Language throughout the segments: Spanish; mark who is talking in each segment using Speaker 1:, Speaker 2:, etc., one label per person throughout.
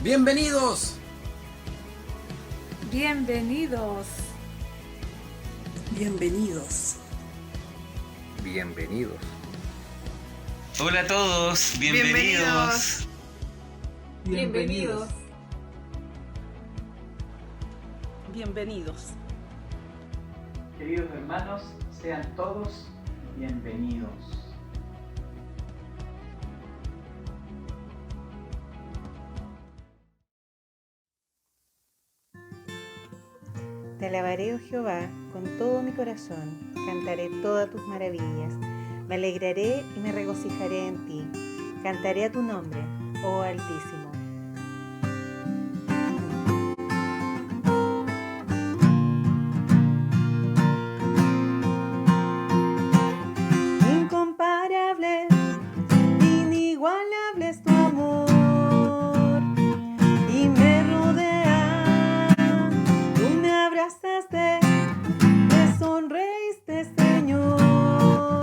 Speaker 1: ¡Bienvenidos!
Speaker 2: Bienvenidos.
Speaker 3: Bienvenidos.
Speaker 1: Bienvenidos.
Speaker 4: Hola a todos, bienvenidos.
Speaker 2: Bienvenidos.
Speaker 3: Bienvenidos.
Speaker 5: Queridos hermanos, sean todos bienvenidos.
Speaker 6: Te alabaré, oh Jehová, con todo mi corazón, cantaré todas tus maravillas, me alegraré y me regocijaré en ti, cantaré a tu nombre, oh Altísimo. Incomparable, inigualable es tu amor, y me rodea, tú me abrazaste, me sonreíste, Señor,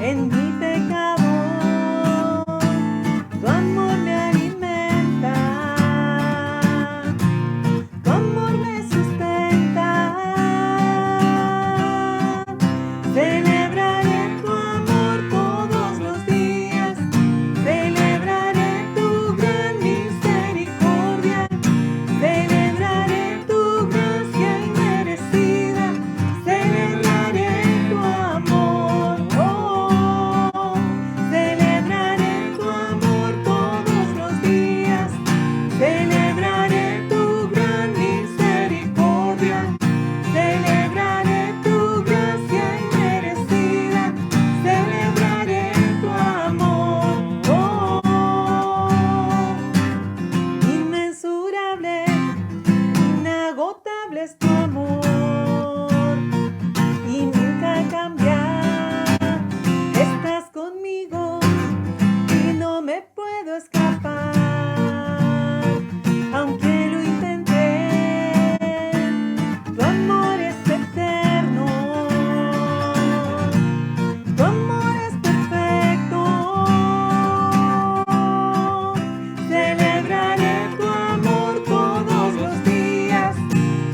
Speaker 6: en mi pecado, tu amor me alimenta, tu amor me sustenta, celebraré tu amor todos los días, celebraré tu gran misericordia, celebraré tu gracia inmerecida, celebraré tu amor, oh, celebraré tu amor todos los días, celebraré tu gran misericordia, celebraré tu gracia inmerecida, celebraré tu amor, oh, inmensurable, inagotable es tu amor y nunca cambia, estás conmigo y no me puedo escapar, aunque lo intenté, tu amor es eterno, tu amor es perfecto, celebraré tu amor todos los días,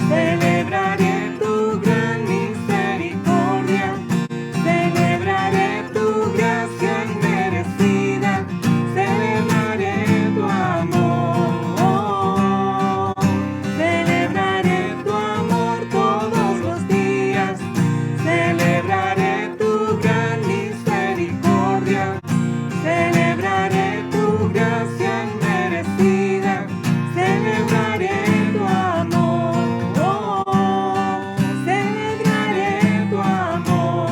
Speaker 6: celebraré tu gran misericordia, celebraré tu gracia inmerecida, celebraré tu amor, celebraré tu amor todos los días, celebraré tu gran misericordia, celebraré tu gracia inmerecida, celebraré tu amor, celebraré tu amor.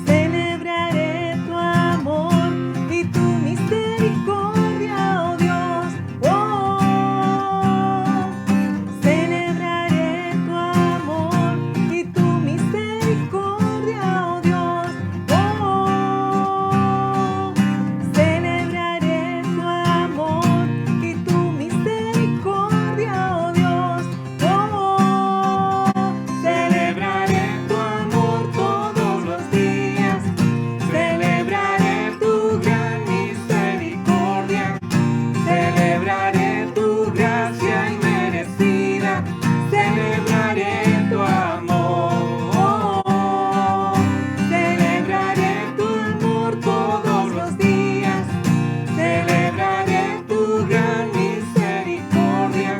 Speaker 6: Celebraré tu amor y tu misericordia, oh Dios, oh, celebraré tu amor y tu misericordia, oh Dios, oh, celebraré tu amor y tu misericordia, oh Dios, oh, celebraré tu amor todos los días, celebraré tu gran misericordia, celebraré tu gracia inmerecida, celebraré tu amor, celebraré tu amor todos los días, celebraré tu gran misericordia,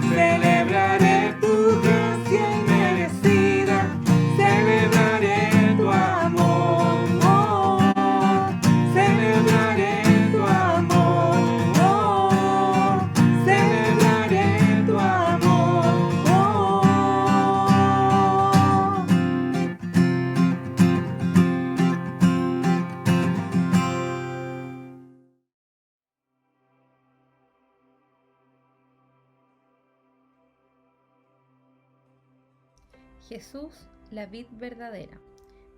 Speaker 6: celebraré tu gracia inmerecida, celebraré tu amor, celebraré tu amor, celebraré tu amor.
Speaker 2: Jesús, la vid verdadera.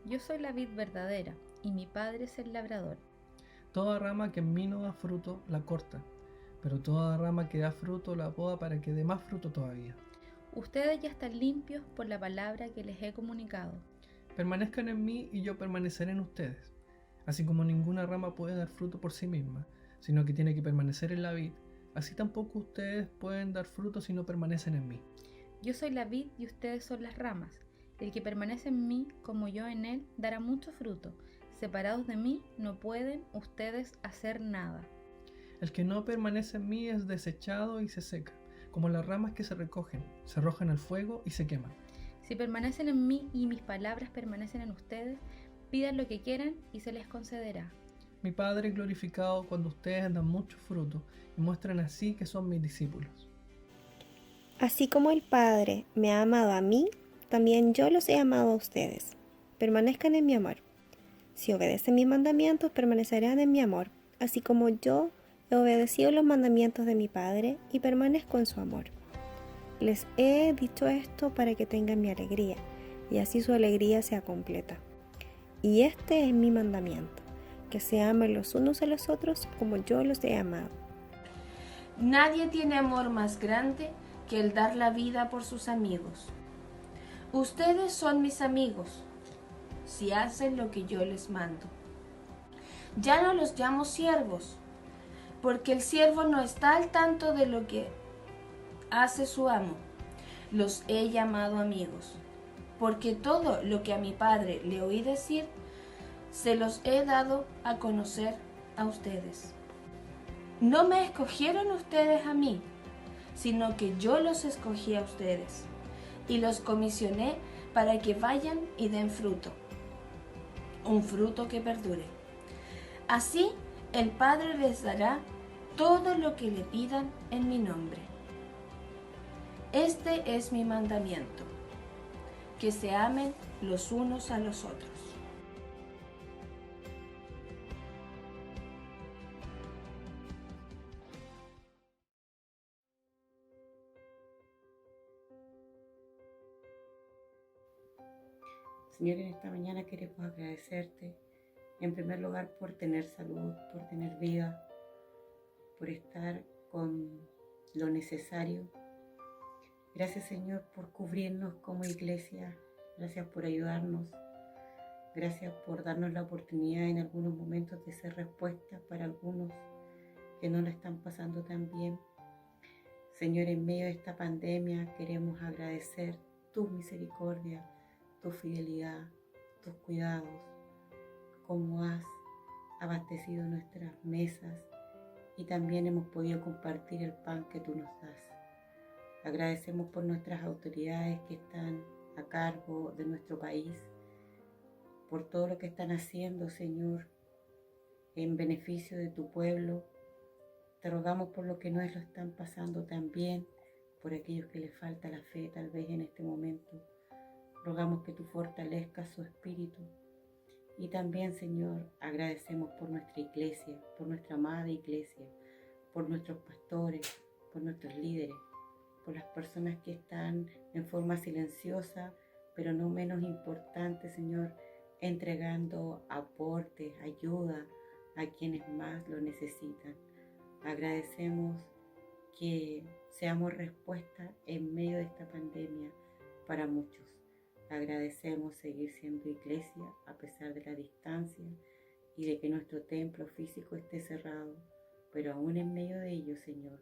Speaker 2: Yo soy la vid verdadera, y mi Padre es el labrador.
Speaker 7: Toda rama que en mí no da fruto, la corta, pero toda rama que da fruto la poda para que dé más fruto todavía.
Speaker 2: Ustedes ya están limpios por la palabra que les he comunicado.
Speaker 7: Permanezcan en mí y yo permaneceré en ustedes. Así como ninguna rama puede dar fruto por sí misma, sino que tiene que permanecer en la vid, así tampoco ustedes pueden dar fruto si no permanecen en mí.
Speaker 2: Yo soy la vid y ustedes son las ramas. El que permanece en mí, como yo en él, dará mucho fruto. Separados de mí, no pueden ustedes hacer nada.
Speaker 7: El que no permanece en mí es desechado y se seca, como las ramas que se recogen, se arrojan al fuego y se queman.
Speaker 2: Si permanecen en mí y mis palabras permanecen en ustedes, pidan lo que quieran y se les concederá.
Speaker 7: Mi Padre es glorificado cuando ustedes dan mucho fruto y muestran así que son mis discípulos.
Speaker 1: Así como el Padre me ha amado a mí, también yo los he amado a ustedes. Permanezcan en mi amor. Si obedecen mis mandamientos, permanecerán en mi amor, así como yo he obedecido los mandamientos de mi Padre y permanezco en su amor. Les he dicho esto para que tengan mi alegría, y así su alegría sea completa. Y este es mi mandamiento, que se amen los unos a los otros como yo los he amado.
Speaker 8: Nadie tiene amor más grande que el dar la vida por sus amigos. Ustedes son mis amigos, si hacen lo que yo les mando. Ya no los llamo siervos, porque el siervo no está al tanto de lo que hace su amo. Los he llamado amigos, porque todo lo que a mi Padre le oí decir, se los he dado a conocer a ustedes. No me escogieron ustedes a mí, sino que yo los escogí a ustedes, y los comisioné para que vayan y den fruto, un fruto que perdure. Así el Padre les dará todo lo que le pidan en mi nombre. Este es mi mandamiento, que se amen los unos a los otros.
Speaker 6: Señor, en esta mañana queremos agradecerte, en primer lugar, por tener salud, por tener vida, por estar con lo necesario. Gracias, Señor, por cubrirnos como iglesia. Gracias por ayudarnos. Gracias por darnos la oportunidad en algunos momentos de ser respuesta para algunos que no la están pasando tan bien. Señor, en medio de esta pandemia queremos agradecer tu misericordia, tu fidelidad, tus cuidados, cómo has abastecido nuestras mesas y también hemos podido compartir el pan que tú nos das. Agradecemos por nuestras autoridades que están a cargo de nuestro país, por todo lo que están haciendo, Señor, en beneficio de tu pueblo. Te rogamos por lo que no lo están pasando tan bien, por aquellos que les falta la fe tal vez en este momento. Rogamos que tú fortalezcas su espíritu. Y también, Señor, agradecemos por nuestra iglesia, por nuestra amada iglesia, por nuestros pastores, por nuestros líderes, por las personas que están en forma silenciosa, pero no menos importante, Señor, entregando aportes, ayuda a quienes más lo necesitan. Agradecemos que seamos respuesta en medio de esta pandemia para muchos. Agradecemos seguir siendo iglesia a pesar de la distancia y de que nuestro templo físico esté cerrado, pero aún en medio de ello, Señor,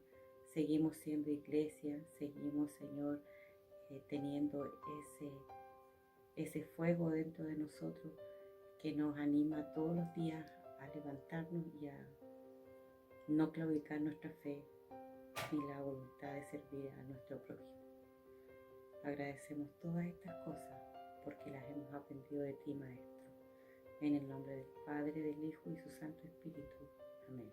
Speaker 6: seguimos siendo iglesia, seguimos, Señor, teniendo ese fuego dentro de nosotros que nos anima todos los días a levantarnos y a no claudicar nuestra fe ni la voluntad de servir a nuestro prójimo. Agradecemos todas estas cosas porque las hemos aprendido de ti, Maestro. En el nombre del Padre, del Hijo y su Santo Espíritu. Amén.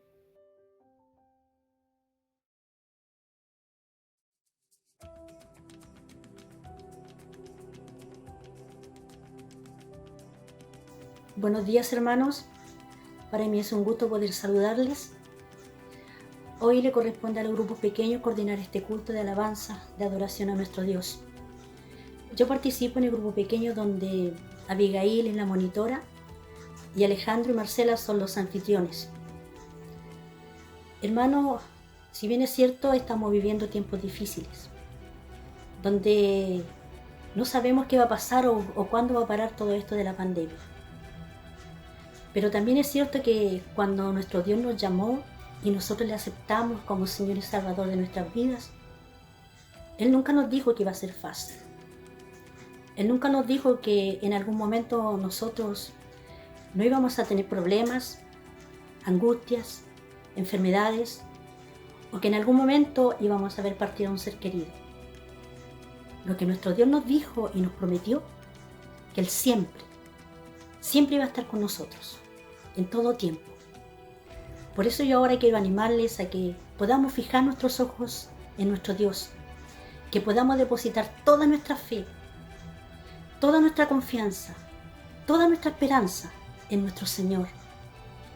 Speaker 9: Buenos días, hermanos. Para mí es un gusto poder saludarles. Hoy le corresponde al grupo pequeño coordinar este culto de alabanza, de adoración a nuestro Dios. Yo participo en el grupo pequeño donde Abigail es la monitora y Alejandro y Marcela son los anfitriones. Hermanos, si bien es cierto, estamos viviendo tiempos difíciles. donde no sabemos qué va a pasar o cuándo va a parar todo esto de la pandemia. Pero también es cierto que cuando nuestro Dios nos llamó y nosotros le aceptamos como Señor y Salvador de nuestras vidas, Él nunca nos dijo que iba a ser fácil. Él nunca nos dijo que en algún momento nosotros no íbamos a tener problemas, angustias, enfermedades, o que en algún momento íbamos a ver partir a un ser querido. Lo que nuestro Dios nos dijo y nos prometió, que Él siempre iba a estar con nosotros, en todo tiempo. Por eso yo ahora quiero animarles a que podamos fijar nuestros ojos en nuestro Dios, que podamos depositar toda nuestra fe, toda nuestra confianza, toda nuestra esperanza en nuestro Señor.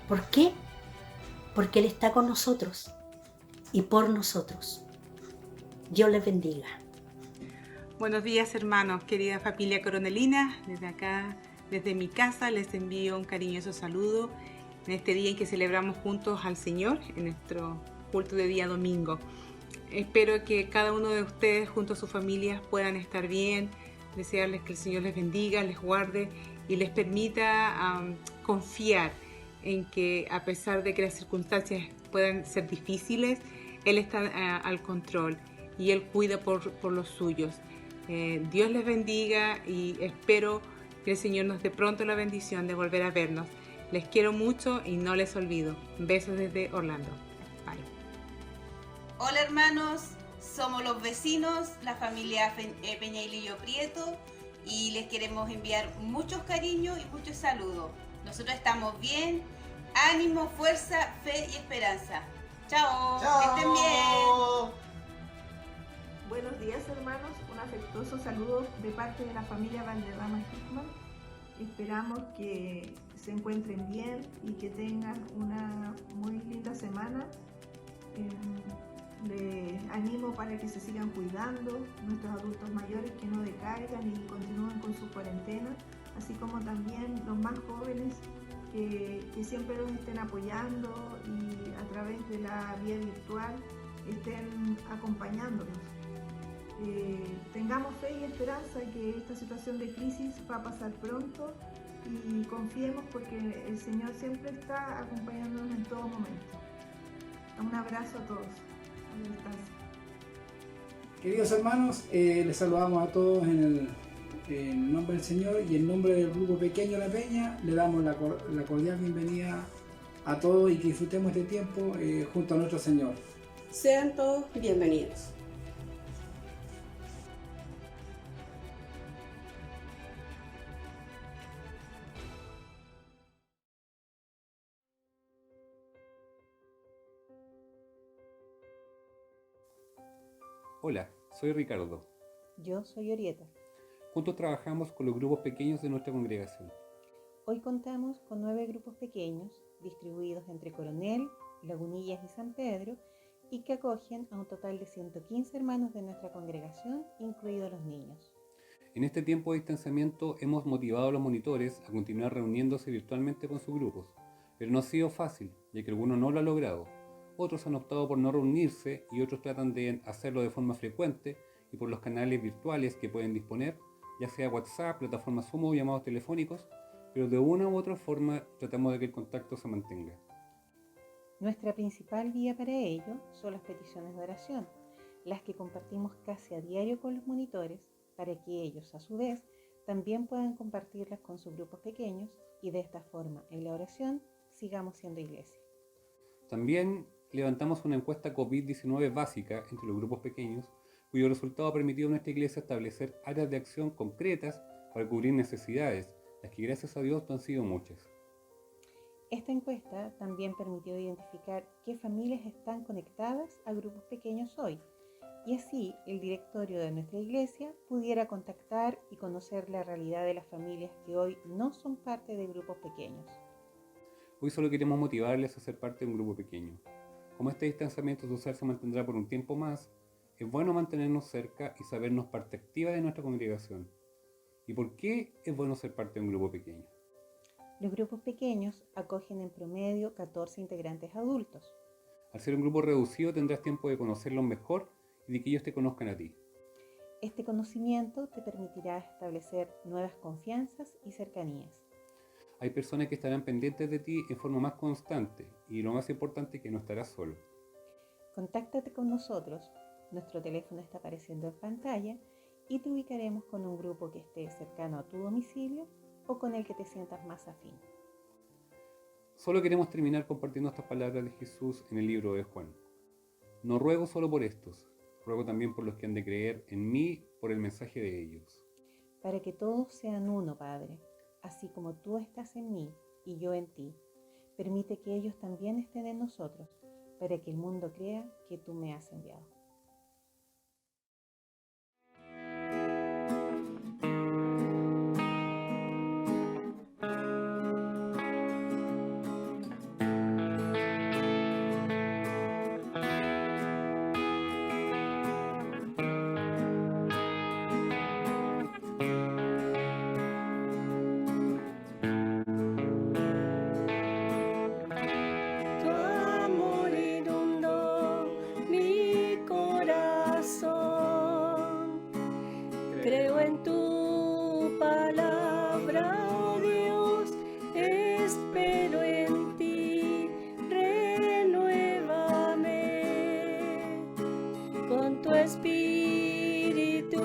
Speaker 9: ¿Por qué? Porque Él está con nosotros y por nosotros. Dios les bendiga.
Speaker 6: Buenos días, hermanos, querida familia coronelina. Desde acá, desde mi casa, les envío un cariñoso saludo en este día en que celebramos juntos al Señor, en nuestro culto de día domingo. Espero que cada uno de ustedes, junto a sus familias, puedan estar bien. Desearles que el Señor les bendiga, les guarde y les permita confiar en que, a pesar de que las circunstancias puedan ser difíciles, Él está al control y Él cuida por los suyos. Dios les bendiga y espero que el Señor nos dé pronto la bendición de volver a vernos. Les quiero mucho y no les olvido. Besos desde Orlando. Bye.
Speaker 10: Hola hermanos, somos los vecinos, la familia Peñailillo Prieto, y les queremos enviar muchos cariños y muchos saludos. Nosotros estamos bien, ánimo, fuerza, fe y esperanza. Chao, que estén bien.
Speaker 11: Buenos días hermanos, un afectuoso saludo de parte de la familia Valderrama Hickman. Esperamos que se encuentren bien y que tengan una muy linda semana. Les animo para que se sigan cuidando, nuestros adultos mayores que no decaigan y continúen con su cuarentena, así como también los más jóvenes que siempre los estén apoyando y a través de la vía virtual estén acompañándonos. Tengamos fe y esperanza que esta situación de crisis va a pasar pronto y confiemos porque el Señor siempre está acompañándonos en todo momento. Un abrazo a todos.
Speaker 12: Queridos hermanos, les saludamos a todos en el nombre del Señor y en nombre del grupo pequeño La Peña. Le damos la cordial bienvenida a todos y que disfrutemos este tiempo junto a nuestro Señor.
Speaker 13: Sean todos bienvenidos.
Speaker 14: Hola, soy Ricardo.
Speaker 6: Yo soy Orieta.
Speaker 14: Juntos trabajamos con los grupos pequeños de nuestra congregación.
Speaker 6: Hoy contamos con 9 grupos pequeños distribuidos entre Coronel, Lagunillas y San Pedro y que acogen a un total de 115 hermanos de nuestra congregación, incluidos los niños.
Speaker 14: En este tiempo de distanciamiento hemos motivado a los monitores a continuar reuniéndose virtualmente con sus grupos, pero no ha sido fácil, ya que algunos no lo han logrado. Otros han optado por no reunirse y otros tratan de hacerlo de forma frecuente y por los canales virtuales que pueden disponer, ya sea WhatsApp, plataformas Zoom o llamados telefónicos, pero de una u otra forma tratamos de que el contacto se mantenga.
Speaker 6: Nuestra principal vía para ello son las peticiones de oración, las que compartimos casi a diario con los monitores para que ellos, a su vez, también puedan compartirlas con sus grupos pequeños y de esta forma, en la oración, sigamos siendo iglesia.
Speaker 14: También levantamos una encuesta COVID-19 básica entre los grupos pequeños, cuyo resultado ha permitido a nuestra iglesia establecer áreas de acción concretas para cubrir necesidades, las que gracias a Dios no han sido muchas.
Speaker 6: Esta encuesta también permitió identificar qué familias están conectadas a grupos pequeños hoy, y así el directorio de nuestra iglesia pudiera contactar y conocer la realidad de las familias que hoy no son parte de grupos pequeños.
Speaker 14: Hoy solo queremos motivarles a ser parte de un grupo pequeño. Como este distanciamiento social se mantendrá por un tiempo más, es bueno mantenernos cerca y sabernos parte activa de nuestra congregación. ¿Y por qué es bueno ser parte de un grupo pequeño?
Speaker 6: Los grupos pequeños acogen en promedio 14 integrantes adultos.
Speaker 14: Al ser un grupo reducido tendrás tiempo de conocerlos mejor y de que ellos te conozcan a ti.
Speaker 6: Este conocimiento te permitirá establecer nuevas confianzas y cercanías.
Speaker 14: Hay personas que estarán pendientes de ti en forma más constante y lo más importante, que no estarás solo.
Speaker 6: Contáctate con nosotros. Nuestro teléfono está apareciendo en pantalla y te ubicaremos con un grupo que esté cercano a tu domicilio o con el que te sientas más afín.
Speaker 14: Solo queremos terminar compartiendo estas palabras de Jesús en el libro de Juan. No ruego solo por estos, ruego también por los que han de creer en mí por el mensaje de ellos.
Speaker 6: Para que todos sean uno, Padre, así como tú estás en mí y yo en ti. Permite que ellos también estén en nosotros, para que el mundo crea que tú me has enviado.
Speaker 15: Tu amor inundó mi corazón. Creo en tu palabra, oh Dios, espero en ti, renuévame con tu espíritu,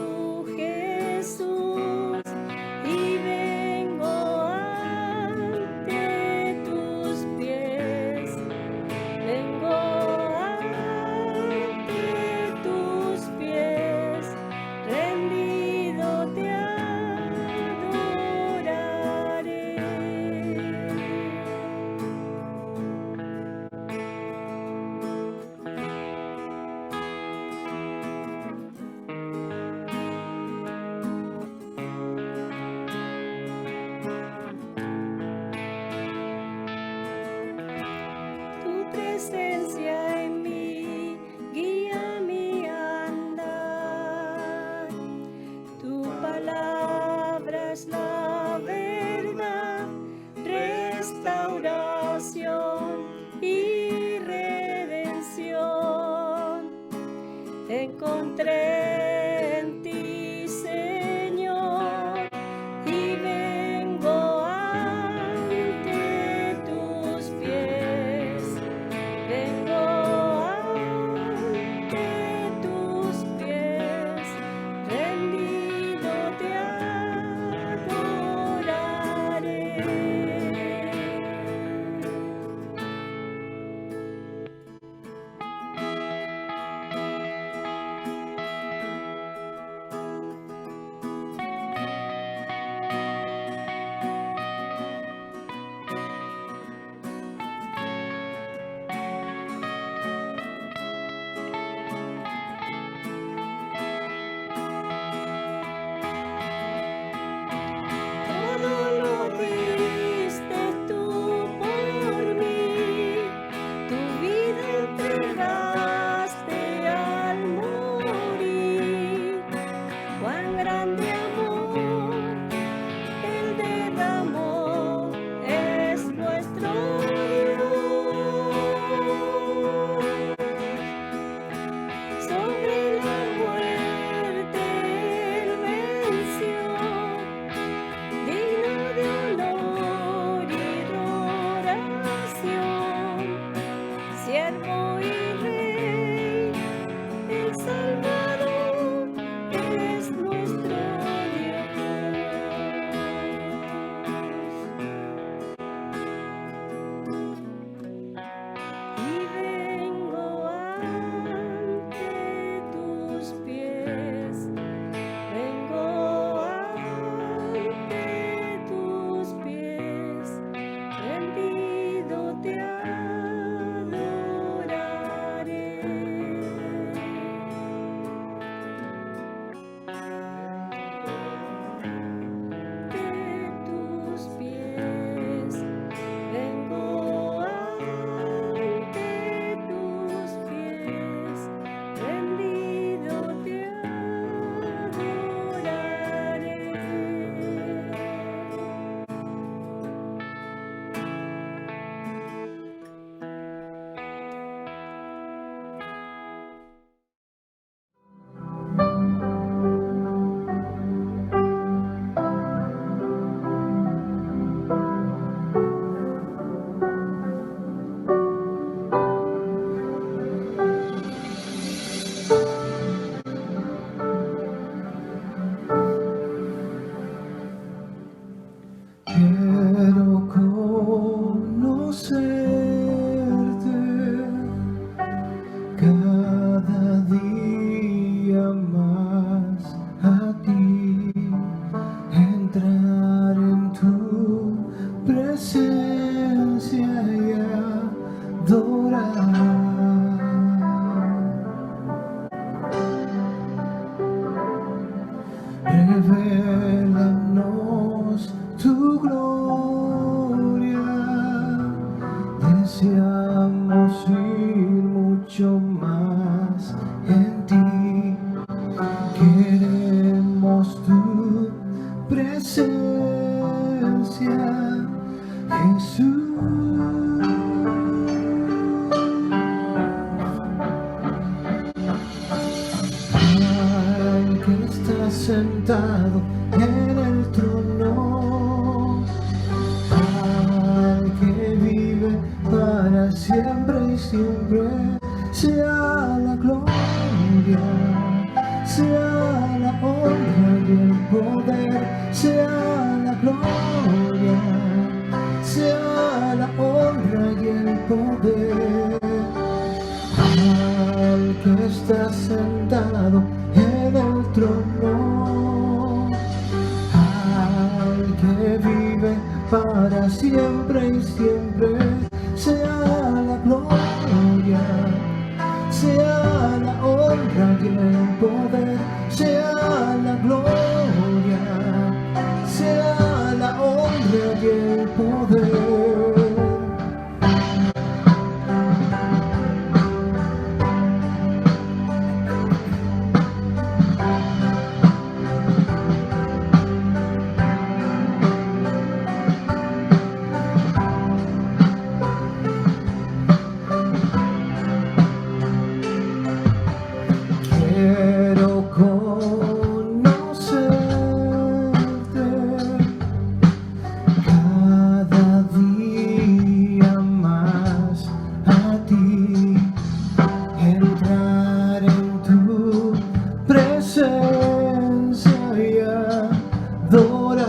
Speaker 15: Jesús, y vengo ante tus pies, vengo ante tus pies, rendido te adoraré.
Speaker 16: Al que está sentado en el trono, al que vive para siempre y siempre, sea la gloria, sea la honra y el poder, sea la gloria, sea la honra y el poder. Al que está sentado en el trono, al que vive para siempre y siempre, sea la gloria, sea la honra y el poder, sea la gloria, sea la honra y el poder. Quiero conocerte cada día más a ti, entrar en tu presencia y adorar.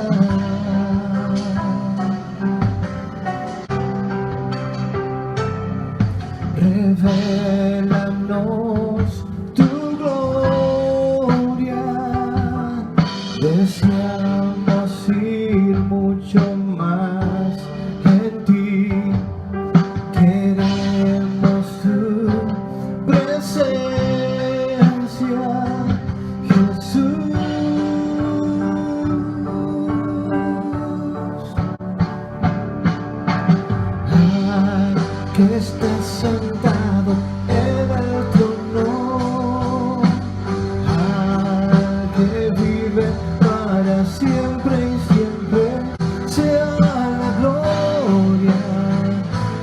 Speaker 16: Revélanos tu gloria, deseamos ir mucho más en ti, queremos tu presencia, Jesús. Ay, que estás sentado en el trono, al que vive para siempre y siempre, sea la gloria,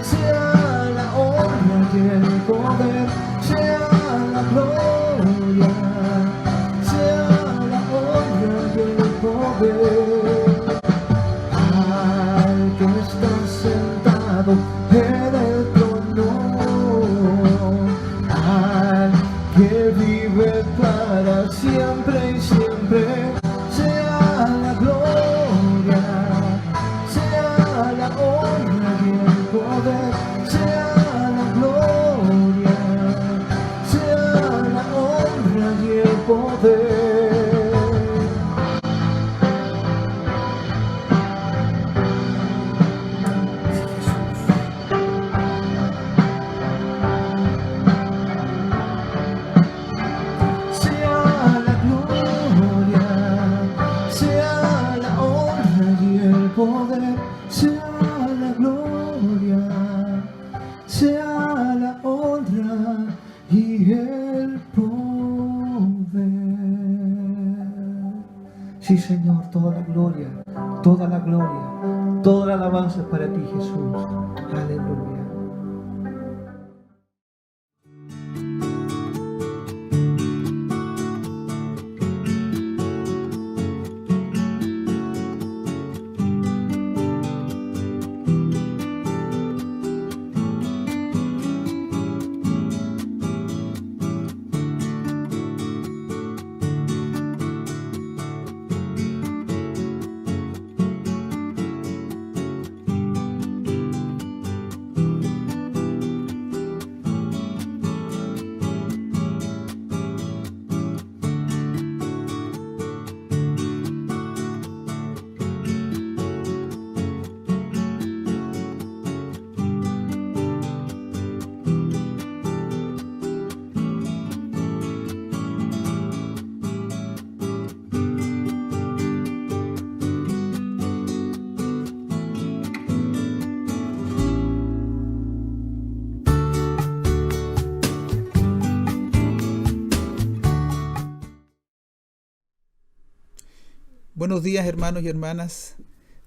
Speaker 16: sea la honra y el poder, sea la gloria, sea la honra y el poder. Al que está sentado en el trono, al que vive para siempre y siempre, sea la gloria, sea la honra y el poder, sea la gloria, sea la honra y el poder. Sea la gloria, sea la honra y el poder, sea la gloria, sea la honra y el poder. Sí, Señor, toda la gloria, toda la gloria, toda la alabanza es para ti, Jesús. Aleluya.
Speaker 17: Buenos días, hermanos y hermanas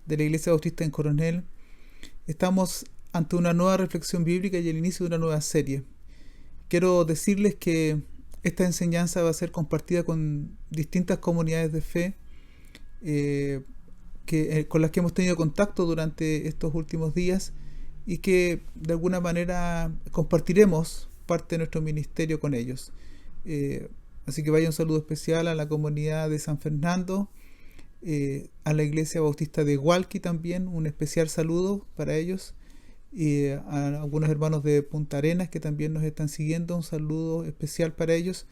Speaker 17: de la Iglesia Bautista en Coronel. Estamos ante una nueva reflexión bíblica y el inicio de una nueva serie. Quiero decirles que esta enseñanza va a ser compartida con distintas comunidades de fe con las que hemos tenido contacto durante estos últimos días y que de alguna manera compartiremos parte de nuestro ministerio con ellos. Así que vaya un saludo especial a la comunidad de San Fernando, a la Iglesia Bautista de Hualqui también, un especial saludo para ellos, y a algunos hermanos de Punta Arenas que también nos están siguiendo, un saludo especial para ellos.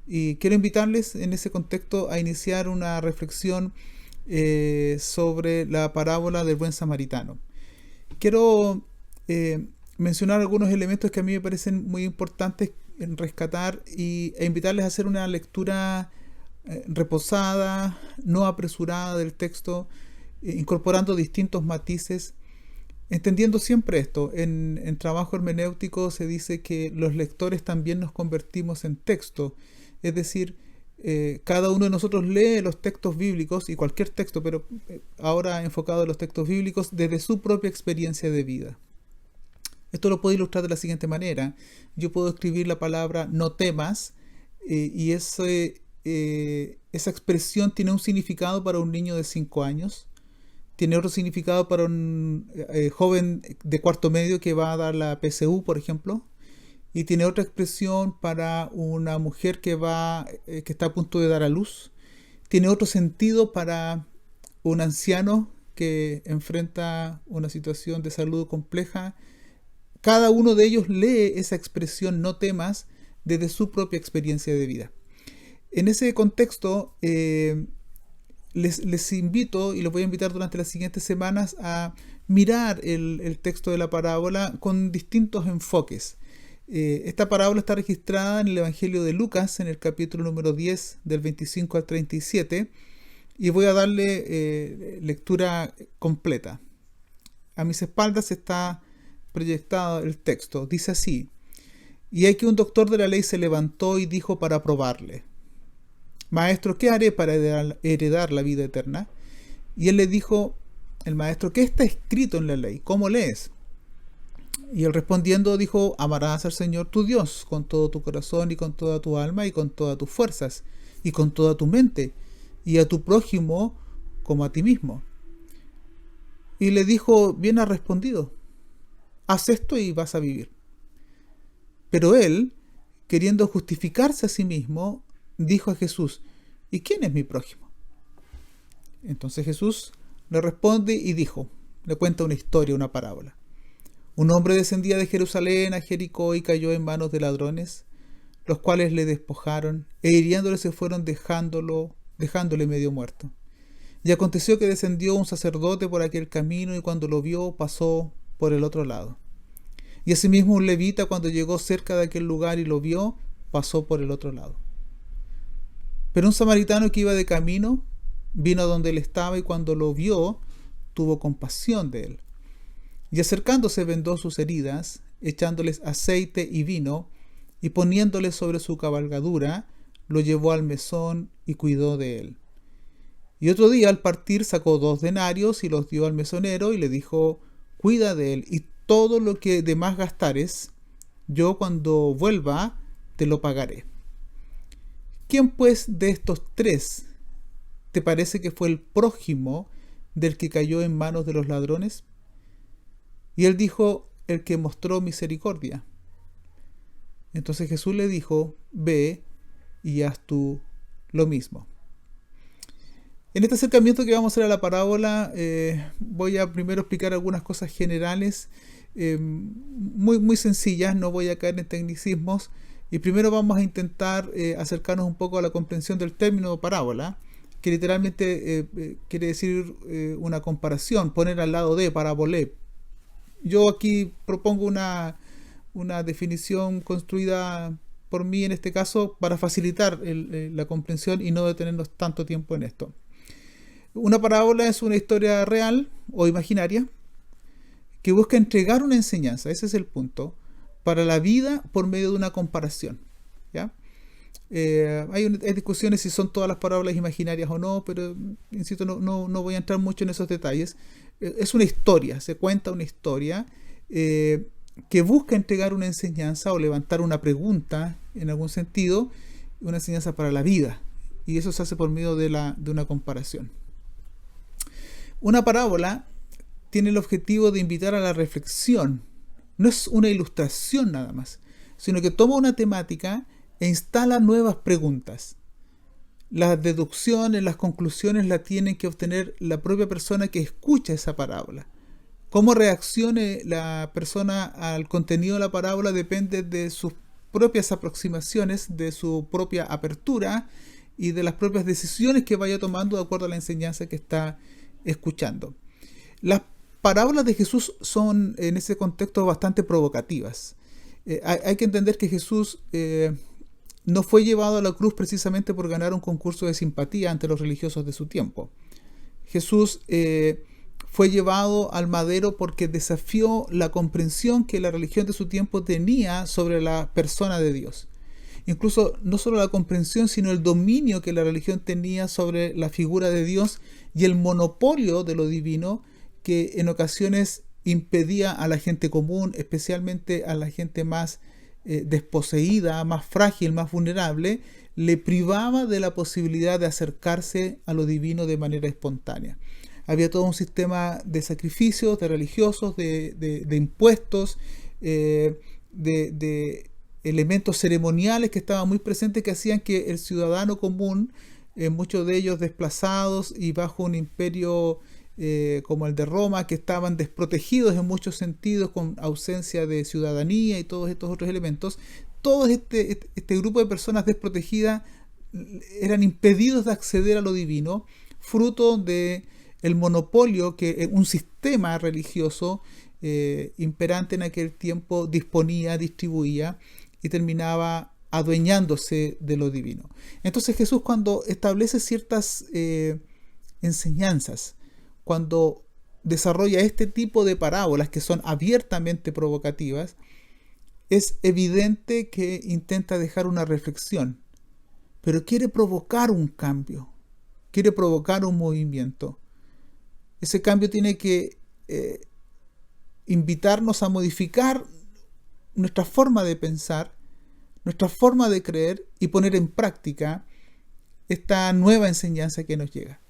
Speaker 17: Y quiero invitarles en ese contexto a iniciar una reflexión sobre la parábola del buen samaritano. Quiero mencionar algunos elementos que a mí me parecen muy importantes en rescatar e invitarles a hacer una lectura reposada, no apresurada del texto, incorporando distintos matices, entendiendo siempre esto. En trabajo hermenéutico se dice que los lectores también nos convertimos en texto, es decir, cada uno de nosotros lee los textos bíblicos, y cualquier texto, pero ahora enfocado en los textos bíblicos, desde su propia experiencia de vida. Esto lo puedo ilustrar de la siguiente manera. Yo puedo escribir la palabra no temas, y esa expresión tiene un significado para un niño de 5 años, tiene otro significado para un joven de cuarto medio que va a dar la PSU, por ejemplo, y tiene otra expresión para una mujer que está a punto de dar a luz. Tiene otro sentido para un anciano que enfrenta una situación de salud compleja. Cada uno de ellos lee esa expresión no temas desde su propia experiencia de vida. En ese contexto, les invito, y los voy a invitar durante las siguientes semanas, a mirar el texto de la parábola con distintos enfoques. Esta parábola está registrada en el Evangelio de Lucas, en el capítulo número 10, del 25 al 37, y voy a darle lectura completa. A mis espaldas está proyectado el texto. Dice así: y aquí un doctor de la ley se levantó y dijo para probarle: Maestro, ¿qué haré para heredar la vida eterna? Y él le dijo, el maestro, ¿qué está escrito en la ley? ¿Cómo lees? Y él respondiendo dijo: amarás al Señor tu Dios con todo tu corazón y con toda tu alma y con todas tus fuerzas y con toda tu mente, y a tu prójimo como a ti mismo. Y le dijo: bien has respondido, haz esto y vas a vivir. Pero él, queriendo justificarse a sí mismo, dijo a Jesús: ¿y quién es mi prójimo? Entonces Jesús le responde y le cuenta una historia, una parábola. Un hombre descendía de Jerusalén a Jericó y cayó en manos de ladrones, los cuales le despojaron e hiriéndole se fueron dejándole medio muerto. Y aconteció que descendió un sacerdote por aquel camino y cuando lo vio pasó por el otro lado. Y asimismo un levita, cuando llegó cerca de aquel lugar y lo vio, pasó por el otro lado. Pero un samaritano que iba de camino vino a donde él estaba y cuando lo vio tuvo compasión de él. Y acercándose vendó sus heridas, echándoles aceite y vino, y poniéndole sobre su cabalgadura, lo llevó al mesón y cuidó de él. Y otro día al partir sacó 2 denarios y los dio al mesonero y le dijo: cuida de él, y todo lo que de más gastares, yo cuando vuelva te lo pagaré. ¿Quién pues de estos 3 te parece que fue el prójimo del que cayó en manos de los ladrones? Y él dijo: el que mostró misericordia. Entonces Jesús le dijo: ve y haz tú lo mismo. En este acercamiento que vamos a hacer a la parábola, voy a primero explicar algunas cosas generales, muy sencillas, no voy a caer en tecnicismos, y primero vamos a intentar acercarnos un poco a la comprensión del término parábola, que literalmente quiere decir una comparación, poner al lado de, parabolé. Yo aquí propongo una definición construida por mí en este caso para facilitar la comprensión y no detenernos tanto tiempo en esto. Una parábola es una historia real o imaginaria que busca entregar una enseñanza, ese es el punto, para la vida por medio de una comparación, ¿ya? Hay discusiones si son todas las parábolas imaginarias o no, pero insisto, no voy a entrar mucho en esos detalles. Es una historia, se cuenta una historia que busca entregar una enseñanza o levantar una pregunta, en algún sentido, una enseñanza para la vida. Y eso se hace por medio de una comparación. Una parábola tiene el objetivo de invitar a la reflexión. No es una ilustración nada más, sino que toma una temática e instala nuevas preguntas. Las deducciones, las conclusiones las tiene que obtener la propia persona que escucha esa parábola. Cómo reaccione la persona al contenido de la parábola depende de sus propias aproximaciones, de su propia apertura y de las propias decisiones que vaya tomando de acuerdo a la enseñanza que está escuchando. Las parábolas de Jesús son en ese contexto bastante provocativas. Hay que entender que Jesús no fue llevado a la cruz precisamente por ganar un concurso de simpatía ante los religiosos de su tiempo. Jesús fue llevado al madero porque desafió la comprensión que la religión de su tiempo tenía sobre la persona de Dios. Incluso no solo la comprensión, sino el dominio que la religión tenía sobre la figura de Dios y el monopolio de lo divino que en ocasiones impedía a la gente común, especialmente a la gente más desposeída, más frágil, más vulnerable, le privaba de la posibilidad de acercarse a lo divino de manera espontánea. Había todo un sistema de sacrificios, de religiosos, de impuestos, de elementos ceremoniales que estaban muy presentes, que hacían que el ciudadano común, muchos de ellos desplazados y bajo un imperio como el de Roma, que estaban desprotegidos en muchos sentidos, con ausencia de ciudadanía y todos estos otros elementos, todo este grupo de personas desprotegidas eran impedidos de acceder a lo divino, fruto de el monopolio que un sistema religioso imperante en aquel tiempo disponía, distribuía y terminaba adueñándose de lo divino. Entonces Jesús, cuando establece ciertas enseñanzas, cuando desarrolla este tipo de parábolas que son abiertamente provocativas, es evidente que intenta dejar una reflexión, pero quiere provocar un cambio, quiere provocar un movimiento. Ese cambio tiene que invitarnos a modificar nuestra forma de pensar, nuestra forma de creer y poner en práctica esta nueva enseñanza que nos llega.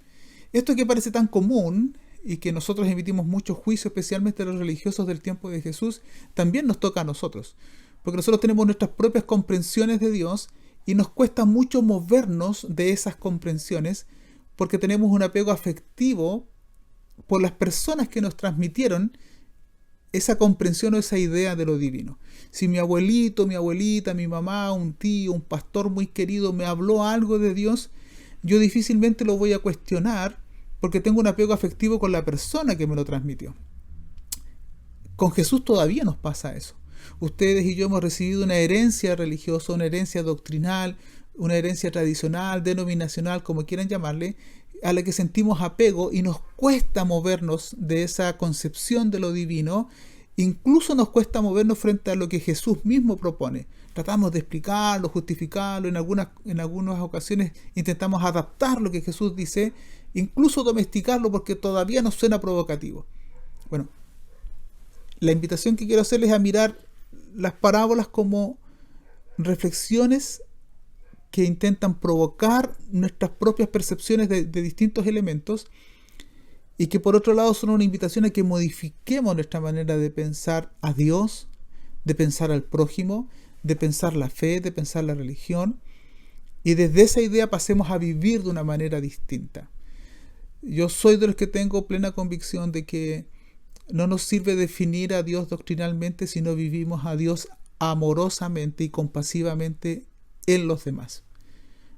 Speaker 17: Esto que parece tan común y que nosotros emitimos mucho juicio, especialmente los religiosos del tiempo de Jesús, también nos toca a nosotros, porque nosotros tenemos nuestras propias comprensiones de Dios y nos cuesta mucho movernos de esas comprensiones porque tenemos un apego afectivo por las personas que nos transmitieron esa comprensión o esa idea de lo divino. Si mi abuelito, mi abuelita, mi mamá, un tío, un pastor muy querido me habló algo de Dios, yo difícilmente lo voy a cuestionar porque tengo un apego afectivo con la persona que me lo transmitió. Con Jesús todavía nos pasa eso. Ustedes y yo hemos recibido una herencia religiosa, una herencia doctrinal, una herencia tradicional, denominacional, como quieran llamarle, a la que sentimos apego y nos cuesta movernos de esa concepción de lo divino. Incluso nos cuesta movernos frente a lo que Jesús mismo propone. Tratamos de explicarlo, justificarlo, en algunas ocasiones intentamos adaptar lo que Jesús dice, incluso domesticarlo porque todavía nos suena provocativo. Bueno, la invitación que quiero hacerles es a mirar las parábolas como reflexiones que intentan provocar nuestras propias percepciones de distintos elementos y que por otro lado son una invitación a que modifiquemos nuestra manera de pensar a Dios, de pensar al prójimo, de pensar la fe, de pensar la religión, y desde esa idea pasemos a vivir de una manera distinta. Yo soy de los que tengo plena convicción de que no nos sirve definir a Dios doctrinalmente si no vivimos a Dios amorosamente y compasivamente en los demás.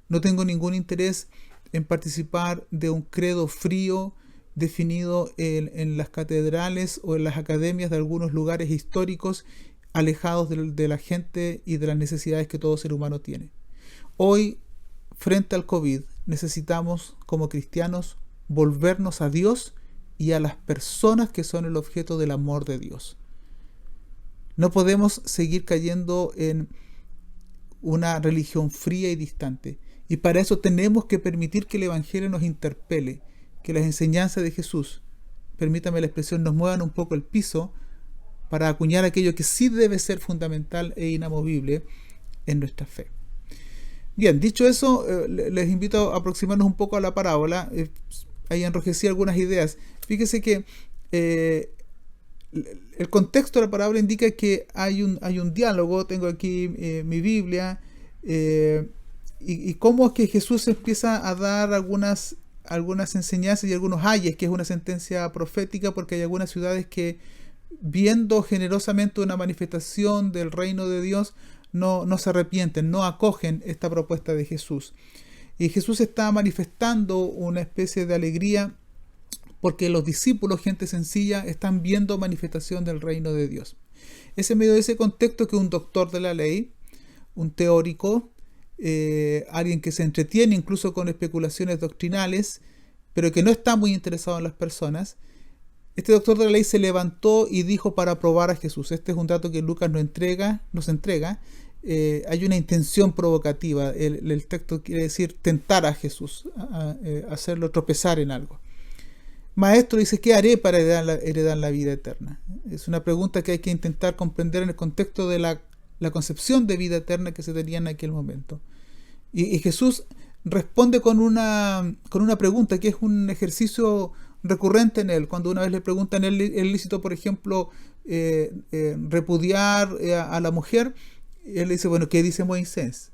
Speaker 17: No tengo ningún interés en participar de un credo frío definido en las catedrales o en las academias de algunos lugares históricos alejados de la gente y de las necesidades que todo ser humano tiene. Hoy, frente al COVID, necesitamos como cristianos volvernos a Dios y a las personas que son el objeto del amor de Dios. No podemos seguir cayendo en una religión fría y distante. Y para eso tenemos que permitir que el Evangelio nos interpele, que las enseñanzas de Jesús, permítame la expresión, nos muevan un poco el piso para acuñar aquello que sí debe ser fundamental e inamovible en nuestra fe. Bien, dicho eso, les invito a aproximarnos un poco a la parábola. Ahí enrojecí algunas ideas. Fíjese que el contexto de la parábola indica que hay un diálogo. Tengo aquí mi Biblia, y cómo es que Jesús empieza a dar algunas enseñanzas y algunos ayes, que es una sentencia profética, porque hay algunas ciudades que, viendo generosamente una manifestación del reino de Dios, no se arrepienten, no acogen esta propuesta de Jesús. Y Jesús está manifestando una especie de alegría porque los discípulos, gente sencilla, están viendo manifestación del reino de Dios. Es en medio de ese contexto que un doctor de la ley, un teórico, alguien que se entretiene incluso con especulaciones doctrinales, pero que no está muy interesado en las personas, este doctor de la ley se levantó y dijo para probar a Jesús. Este es un dato que Lucas nos entrega. Hay una intención provocativa. El texto quiere decir tentar a Jesús, hacerlo tropezar en algo. Maestro, dice, ¿qué haré para heredar la vida eterna? Es una pregunta que hay que intentar comprender en el contexto de la concepción de vida eterna que se tenía en aquel momento. Y Jesús responde con una pregunta que es un ejercicio recurrente en él. Cuando una vez le preguntan, ¿es lícito, por ejemplo, repudiar a la mujer? Él dice, bueno, ¿qué dice Moisés?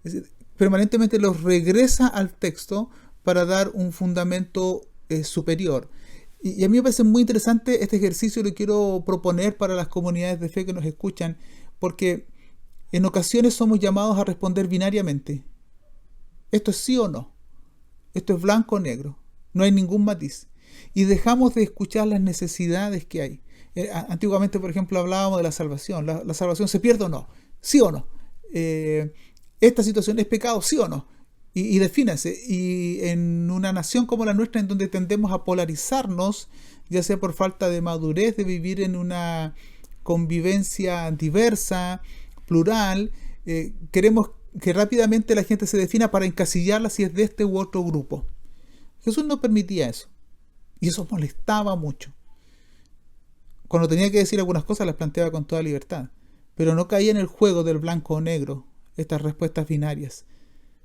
Speaker 17: Es decir, permanentemente los regresa al texto para dar un fundamento superior. Y a mí me parece muy interesante este ejercicio, lo quiero proponer para las comunidades de fe que nos escuchan, porque en ocasiones somos llamados a responder binariamente. Esto es sí o no. Esto es blanco o negro. No hay ningún matiz. Y dejamos de escuchar las necesidades que hay. Antiguamente, por ejemplo, hablábamos de la salvación. ¿La salvación se pierde o no? ¿Sí o no? ¿Esta situación es pecado? ¿Sí o no? Y defínase. Y en una nación como la nuestra, en donde tendemos a polarizarnos, ya sea por falta de madurez, de vivir en una convivencia diversa, plural, queremos que rápidamente la gente se defina para encasillarla si es de este u otro grupo. Jesús no permitía eso. Y eso molestaba mucho. Cuando tenía que decir algunas cosas las planteaba con toda libertad. Pero no caía en el juego del blanco o negro, estas respuestas binarias.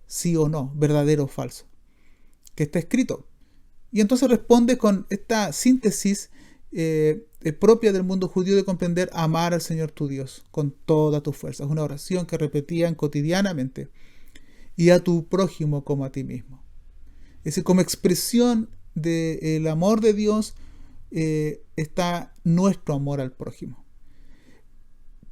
Speaker 17: Sí o no, verdadero o falso. Que está escrito. Y entonces responde con esta síntesis propia del mundo judío de comprender: amar al Señor tu Dios con toda tu fuerza. Es una oración que repetían cotidianamente. Y a tu prójimo como a ti mismo. Es decir, como expresión del amor de Dios está nuestro amor al prójimo.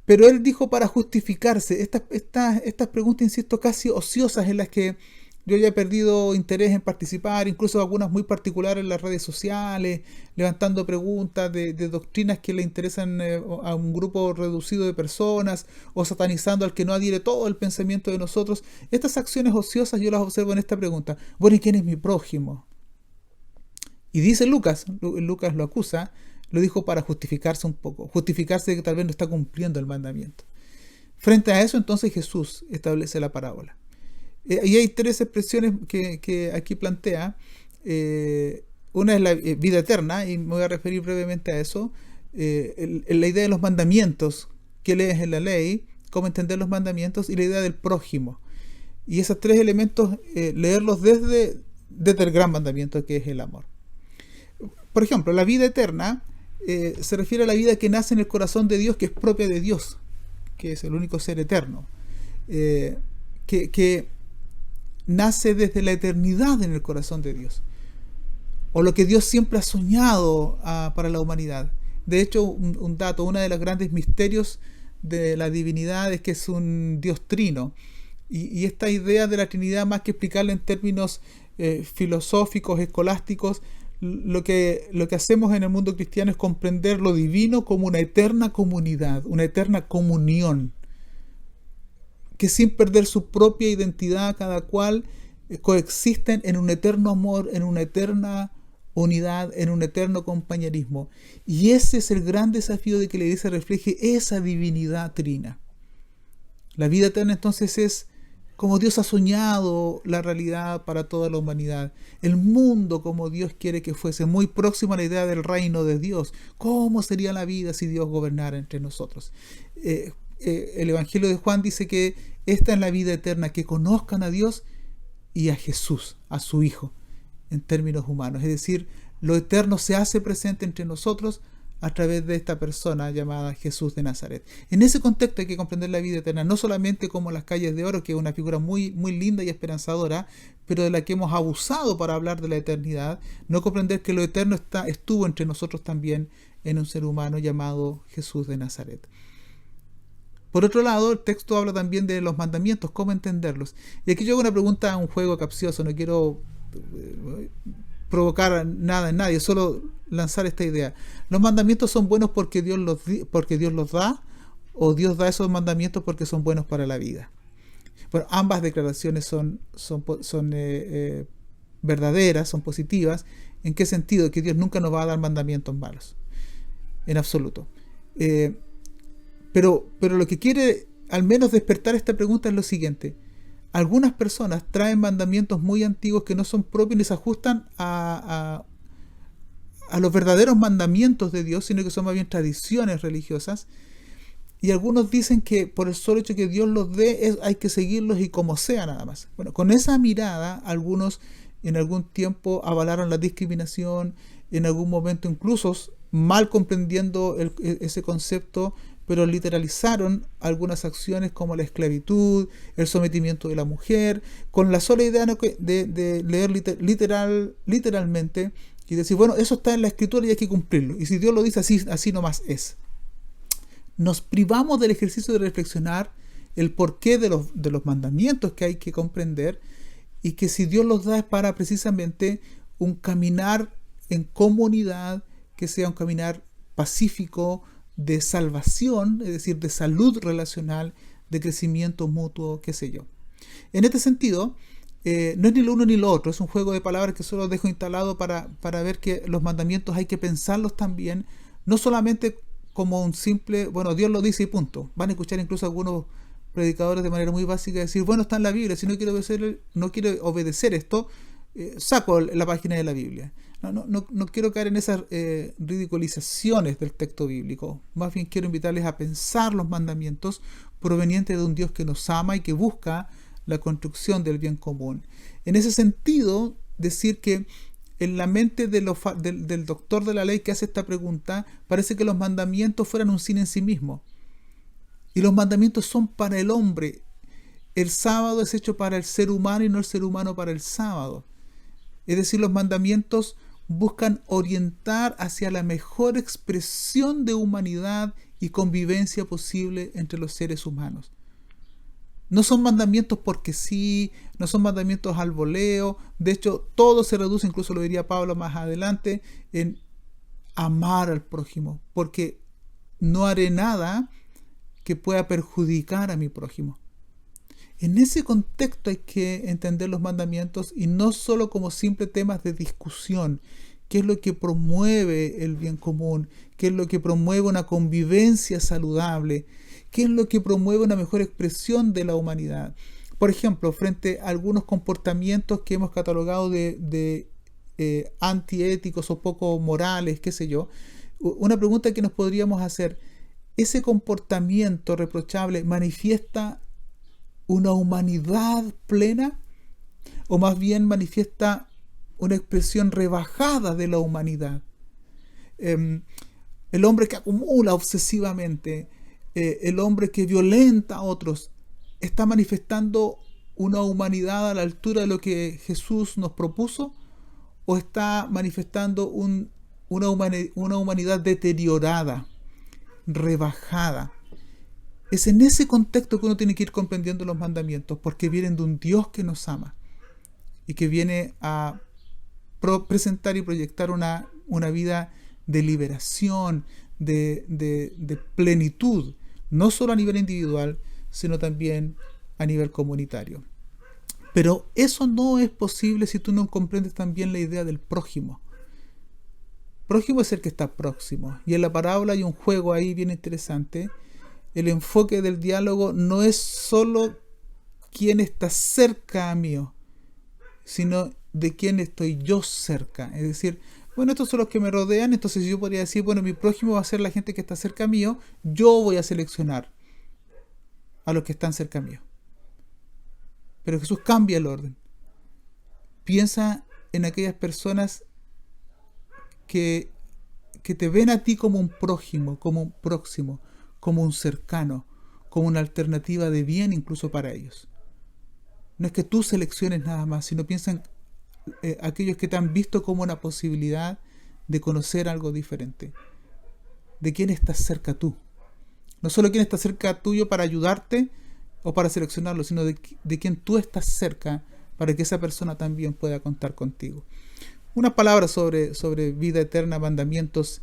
Speaker 17: Pero él dijo para justificarse estas preguntas, insisto, casi ociosas, en las que yo ya he perdido interés en participar, incluso algunas muy particulares en las redes sociales, levantando preguntas de doctrinas que le interesan a un grupo reducido de personas, o satanizando al que no adhiere todo el pensamiento de nosotros. Estas acciones ociosas yo las observo en esta pregunta. Bueno, ¿y quién es mi prójimo? Y dice Lucas lo acusa, lo dijo para justificarse un poco, justificarse de que tal vez no está cumpliendo el mandamiento. Frente a eso, entonces Jesús establece la parábola. Y hay tres expresiones que aquí plantea. Una es la vida eterna, y me voy a referir brevemente a eso. La idea de los mandamientos, qué lees en la ley, cómo entender los mandamientos, y la idea del prójimo. Y esos tres elementos, leerlos desde el gran mandamiento, que es el amor. Por ejemplo, la vida eterna se refiere a la vida que nace en el corazón de Dios, que es propia de Dios, que es el único ser eterno, que nace desde la eternidad en el corazón de Dios, o lo que Dios siempre ha soñado para la humanidad. De hecho, un dato, uno de los grandes misterios de la divinidad es que es un Dios trino, y esta idea de la Trinidad, más que explicarla en términos filosóficos, escolásticos, lo que hacemos en el mundo cristiano es comprender lo divino como una eterna comunidad, una eterna comunión, que sin perder su propia identidad, cada cual coexisten en un eterno amor, en una eterna unidad, en un eterno compañerismo. Y ese es el gran desafío de que la Iglesia refleje esa divinidad trina. La vida eterna entonces es como Dios ha soñado la realidad para toda la humanidad. El mundo como Dios quiere que fuese, muy próximo a la idea del reino de Dios. ¿Cómo sería la vida si Dios gobernara entre nosotros? El Evangelio de Juan dice que esta es la vida eterna, que conozcan a Dios y a Jesús, a su Hijo, en términos humanos. Es decir, lo eterno se hace presente entre nosotros a través de esta persona llamada Jesús de Nazaret. En ese contexto hay que comprender la vida eterna, no solamente como las calles de oro, que es una figura muy, muy linda y esperanzadora, pero de la que hemos abusado para hablar de la eternidad, no comprender que lo eterno estuvo entre nosotros también en un ser humano llamado Jesús de Nazaret. Por otro lado, el texto habla también de los mandamientos, cómo entenderlos. Y aquí yo hago una pregunta, un juego capcioso, no quiero provocar nada en nadie, solo lanzar esta idea. ¿Los mandamientos son buenos porque Dios los da, o Dios da esos mandamientos porque son buenos para la vida? Bueno, ambas declaraciones son verdaderas, son positivas. ¿En qué sentido? Que Dios nunca nos va a dar mandamientos malos, en absoluto. Pero lo que quiere al menos despertar esta pregunta es lo siguiente. Algunas personas traen mandamientos muy antiguos que no son propios ni se ajustan a los verdaderos mandamientos de Dios, sino que son más bien tradiciones religiosas. Y algunos dicen que por el solo hecho que Dios los dé, hay que seguirlos y como sea nada más. Bueno, con esa mirada, algunos en algún tiempo avalaron la discriminación, en algún momento incluso mal comprendiendo ese concepto, pero literalizaron algunas acciones como la esclavitud, el sometimiento de la mujer, con la sola idea de leer literalmente y decir, bueno, eso está en la Escritura y hay que cumplirlo. Y si Dios lo dice, así nomás es. Nos privamos del ejercicio de reflexionar el porqué de los mandamientos que hay que comprender, y que si Dios los da es para precisamente un caminar en comunidad, que sea un caminar pacífico, de salvación, es decir, de salud relacional, de crecimiento mutuo, qué sé yo. En este sentido, no es ni lo uno ni lo otro, es un juego de palabras que solo dejo instalado para ver que los mandamientos hay que pensarlos también, no solamente como un simple, bueno, Dios lo dice y punto. Van a escuchar incluso algunos predicadores de manera muy básica decir, bueno, está en la Biblia, si no quiero obedecer esto, saco la página de la Biblia. No quiero caer en esas ridiculizaciones del texto bíblico. Más bien quiero invitarles a pensar los mandamientos provenientes de un Dios que nos ama y que busca la construcción del bien común. En ese sentido, decir que en la mente del doctor de la ley que hace esta pregunta, parece que los mandamientos fueran un fin en sí mismo. Y los mandamientos son para el hombre. El sábado es hecho para el ser humano y no el ser humano para el sábado. Es decir, los mandamientos buscan orientar hacia la mejor expresión de humanidad y convivencia posible entre los seres humanos. No son mandamientos porque sí, no son mandamientos al voleo. De hecho, todo se reduce, incluso lo diría Pablo más adelante, en amar al prójimo, porque no haré nada que pueda perjudicar a mi prójimo. En ese contexto hay que entender los mandamientos y no solo como simples temas de discusión. ¿Qué es lo que promueve el bien común? ¿Qué es lo que promueve una convivencia saludable? ¿Qué es lo que promueve una mejor expresión de la humanidad? Por ejemplo, frente a algunos comportamientos que hemos catalogado de antiéticos o poco morales, qué sé yo, una pregunta que nos podríamos hacer: ¿ese comportamiento reprochable manifiesta una humanidad plena, o más bien manifiesta una expresión rebajada de la humanidad? El hombre que acumula obsesivamente, el hombre que violenta a otros, ¿está manifestando una humanidad a la altura de lo que Jesús nos propuso, o está manifestando una humanidad deteriorada, rebajada? Es en ese contexto que uno tiene que ir comprendiendo los mandamientos, porque vienen de un Dios que nos ama y que viene a presentar y proyectar una vida de liberación, de plenitud, no solo a nivel individual, sino también a nivel comunitario. Pero eso no es posible si tú no comprendes también la idea del prójimo. Prójimo es el que está próximo, y en la parábola hay un juego ahí bien interesante. el enfoque del diálogo no es solo quién está cerca a mí, sino de quién estoy yo cerca. Es decir, bueno, estos son los que me rodean, entonces yo podría decir, bueno, mi prójimo va a ser la gente que está cerca mío, yo voy a seleccionar a los que están cerca mío. Pero Jesús cambia el orden. Piensa en aquellas personas que te ven a ti como un prójimo, como un próximo, como un cercano, como una alternativa de bien incluso para ellos. No es que tú selecciones nada más, sino piensa en aquellos que te han visto como una posibilidad de conocer algo diferente. ¿De quién estás cerca tú? No solo quién está cerca tuyo para ayudarte o para seleccionarlo, sino de quién tú estás cerca para que esa persona también pueda contar contigo. Unas palabras sobre vida eterna, mandamientos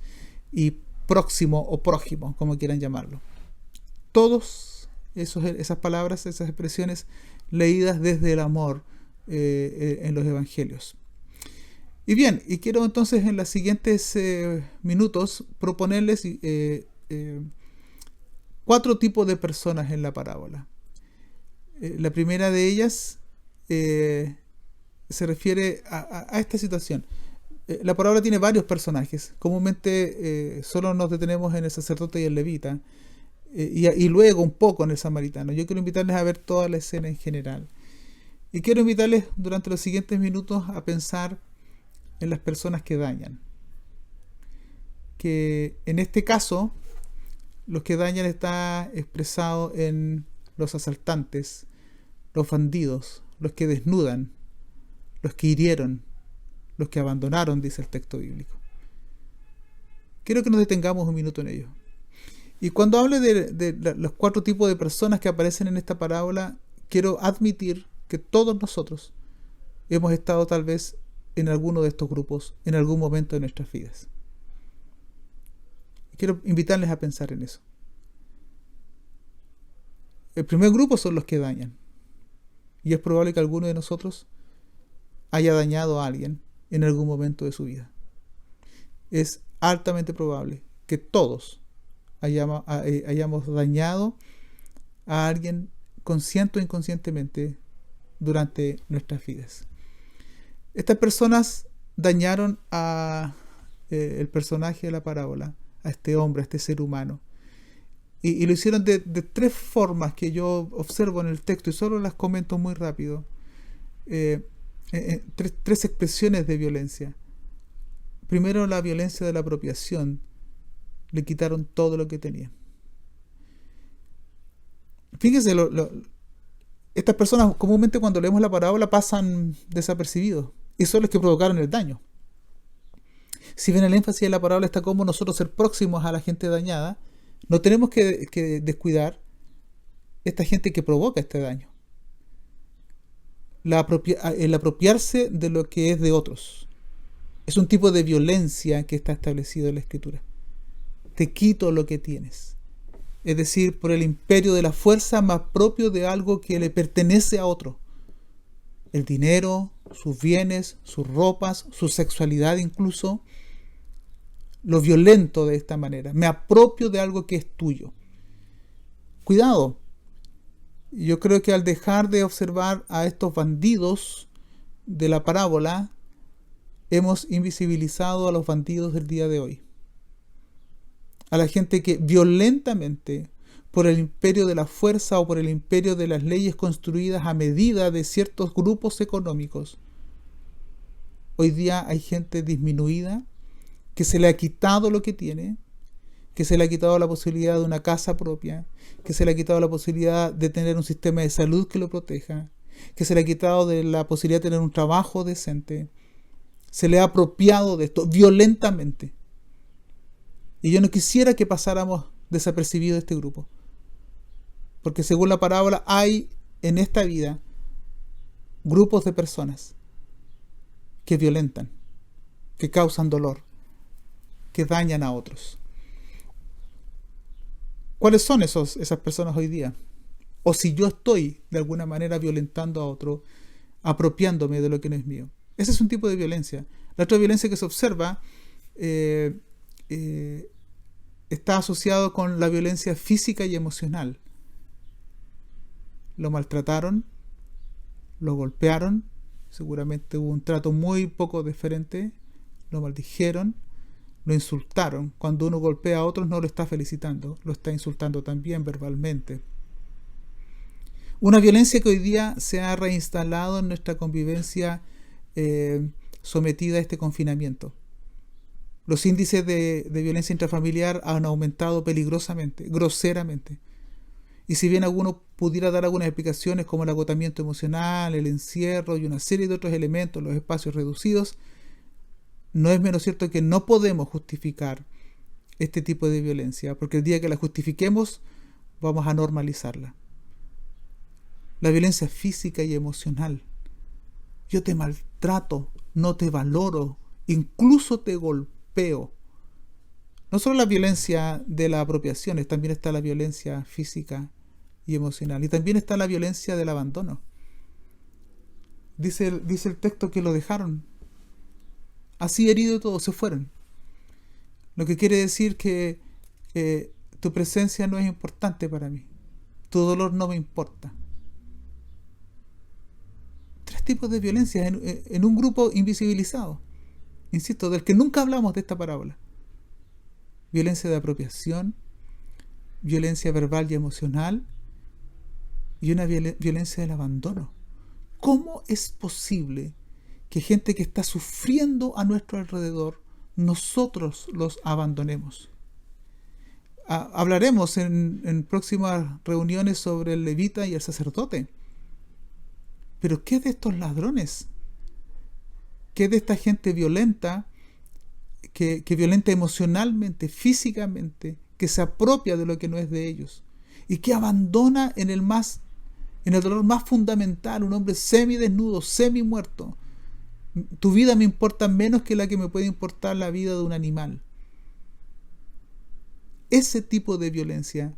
Speaker 17: y próximo o prójimo, como quieran llamarlo. Todas esas palabras, esas expresiones leídas desde el amor en los evangelios. Y bien, y quiero entonces en los siguientes minutos proponerles 4 tipos de personas en la parábola. La primera de ellas se refiere a esta situación. La parábola tiene varios personajes. Comúnmente solo nos detenemos en el sacerdote y el levita, y luego un poco en el samaritano. Yo quiero invitarles a ver toda la escena en general. Y quiero invitarles durante los siguientes minutos a pensar en las personas que dañan. Que en este caso, los que dañan está expresado en los asaltantes, los bandidos, los que desnudan, los que hirieron, los que abandonaron, dice el texto bíblico. Quiero que nos detengamos un minuto en ello. Y cuando hable de los 4 tipos de personas que aparecen en esta parábola, quiero admitir que todos nosotros hemos estado tal vez en alguno de estos grupos en algún momento de nuestras vidas. Quiero invitarles a pensar en eso. El primer grupo son los que dañan. Y es probable que alguno de nosotros haya dañado a alguien en algún momento de su vida. Es altamente probable que todos hayamos dañado a alguien consciente o inconscientemente durante nuestras vidas. Estas personas dañaron a el personaje de la parábola, a este hombre, a este ser humano. Y lo hicieron de 3 formas que yo observo en el texto y solo las comento muy rápido. 3 expresiones de violencia. Primero, la violencia de la apropiación. Le quitaron todo lo que tenían. Fíjense, estas personas comúnmente cuando leemos la parábola pasan desapercibidos y son los que provocaron el daño. Si bien el énfasis de la parábola está como nosotros ser próximos a la gente dañada, no tenemos que descuidar esta gente que provoca este daño. El apropiarse de lo que es de otros es un tipo de violencia que está establecido en la Escritura. Te quito lo que tienes. Es decir, por el imperio de la fuerza más propio de algo que le pertenece a otro. El dinero, sus bienes, sus ropas, su sexualidad incluso. Lo violento de esta manera. Me apropio de algo que es tuyo. Cuidado. Yo creo que al dejar de observar a estos bandidos de la parábola, hemos invisibilizado a los bandidos del día de hoy. A la gente que violentamente, por el imperio de la fuerza o por el imperio de las leyes construidas a medida de ciertos grupos económicos, hoy día hay gente disminuida que se le ha quitado lo que tiene, que se le ha quitado la posibilidad de una casa propia, que se le ha quitado la posibilidad de tener un sistema de salud que lo proteja, que se le ha quitado de la posibilidad de tener un trabajo decente. Se le ha apropiado de esto violentamente. Y yo no quisiera que pasáramos desapercibidos de este grupo. Porque según la parábola hay en esta vida grupos de personas que violentan, que causan dolor, que dañan a otros. ¿Cuáles son esas personas hoy día? O si yo estoy de alguna manera violentando a otro, apropiándome de lo que no es mío. Ese es un tipo de violencia. La otra violencia que se observa está asociado con la violencia física y emocional. Lo maltrataron, lo golpearon, seguramente hubo un trato muy poco diferente, lo maldijeron, lo insultaron. Cuando uno golpea a otros no lo está felicitando, lo está insultando también verbalmente. Una violencia que hoy día se ha reinstalado en nuestra convivencia sometida a este confinamiento. Los índices de violencia intrafamiliar han aumentado peligrosamente, groseramente. Y si bien alguno pudiera dar algunas explicaciones como el agotamiento emocional, el encierro y una serie de otros elementos, los espacios reducidos, no es menos cierto que no podemos justificar este tipo de violencia, porque el día que la justifiquemos vamos a normalizarla. La violencia física y emocional. Yo te maltrato, no te valoro, incluso te golpeo. No solo la violencia de las apropiaciones, también está la violencia física y emocional. Y también está la violencia del abandono. Dice el texto que lo dejaron. Así herido todos se fueron. Lo que quiere decir que tu presencia no es importante para mí. Tu dolor no me importa. 3 tipos de violencia en un grupo invisibilizado. Insisto, del que nunca hablamos de esta parábola. Violencia de apropiación, violencia verbal y emocional, y una violencia del abandono. ¿Cómo es posible que gente que está sufriendo a nuestro alrededor, nosotros los abandonemos? Hablaremos en próximas reuniones sobre el levita y el sacerdote. Pero ¿qué de estos ladrones? ¿Qué de esta gente violenta, que violenta emocionalmente, físicamente, que se apropia de lo que no es de ellos y que abandona en el dolor más fundamental, un hombre semidesnudo, semi-muerto? Tu vida me importa menos que la que me puede importar la vida de un animal. Ese tipo de violencia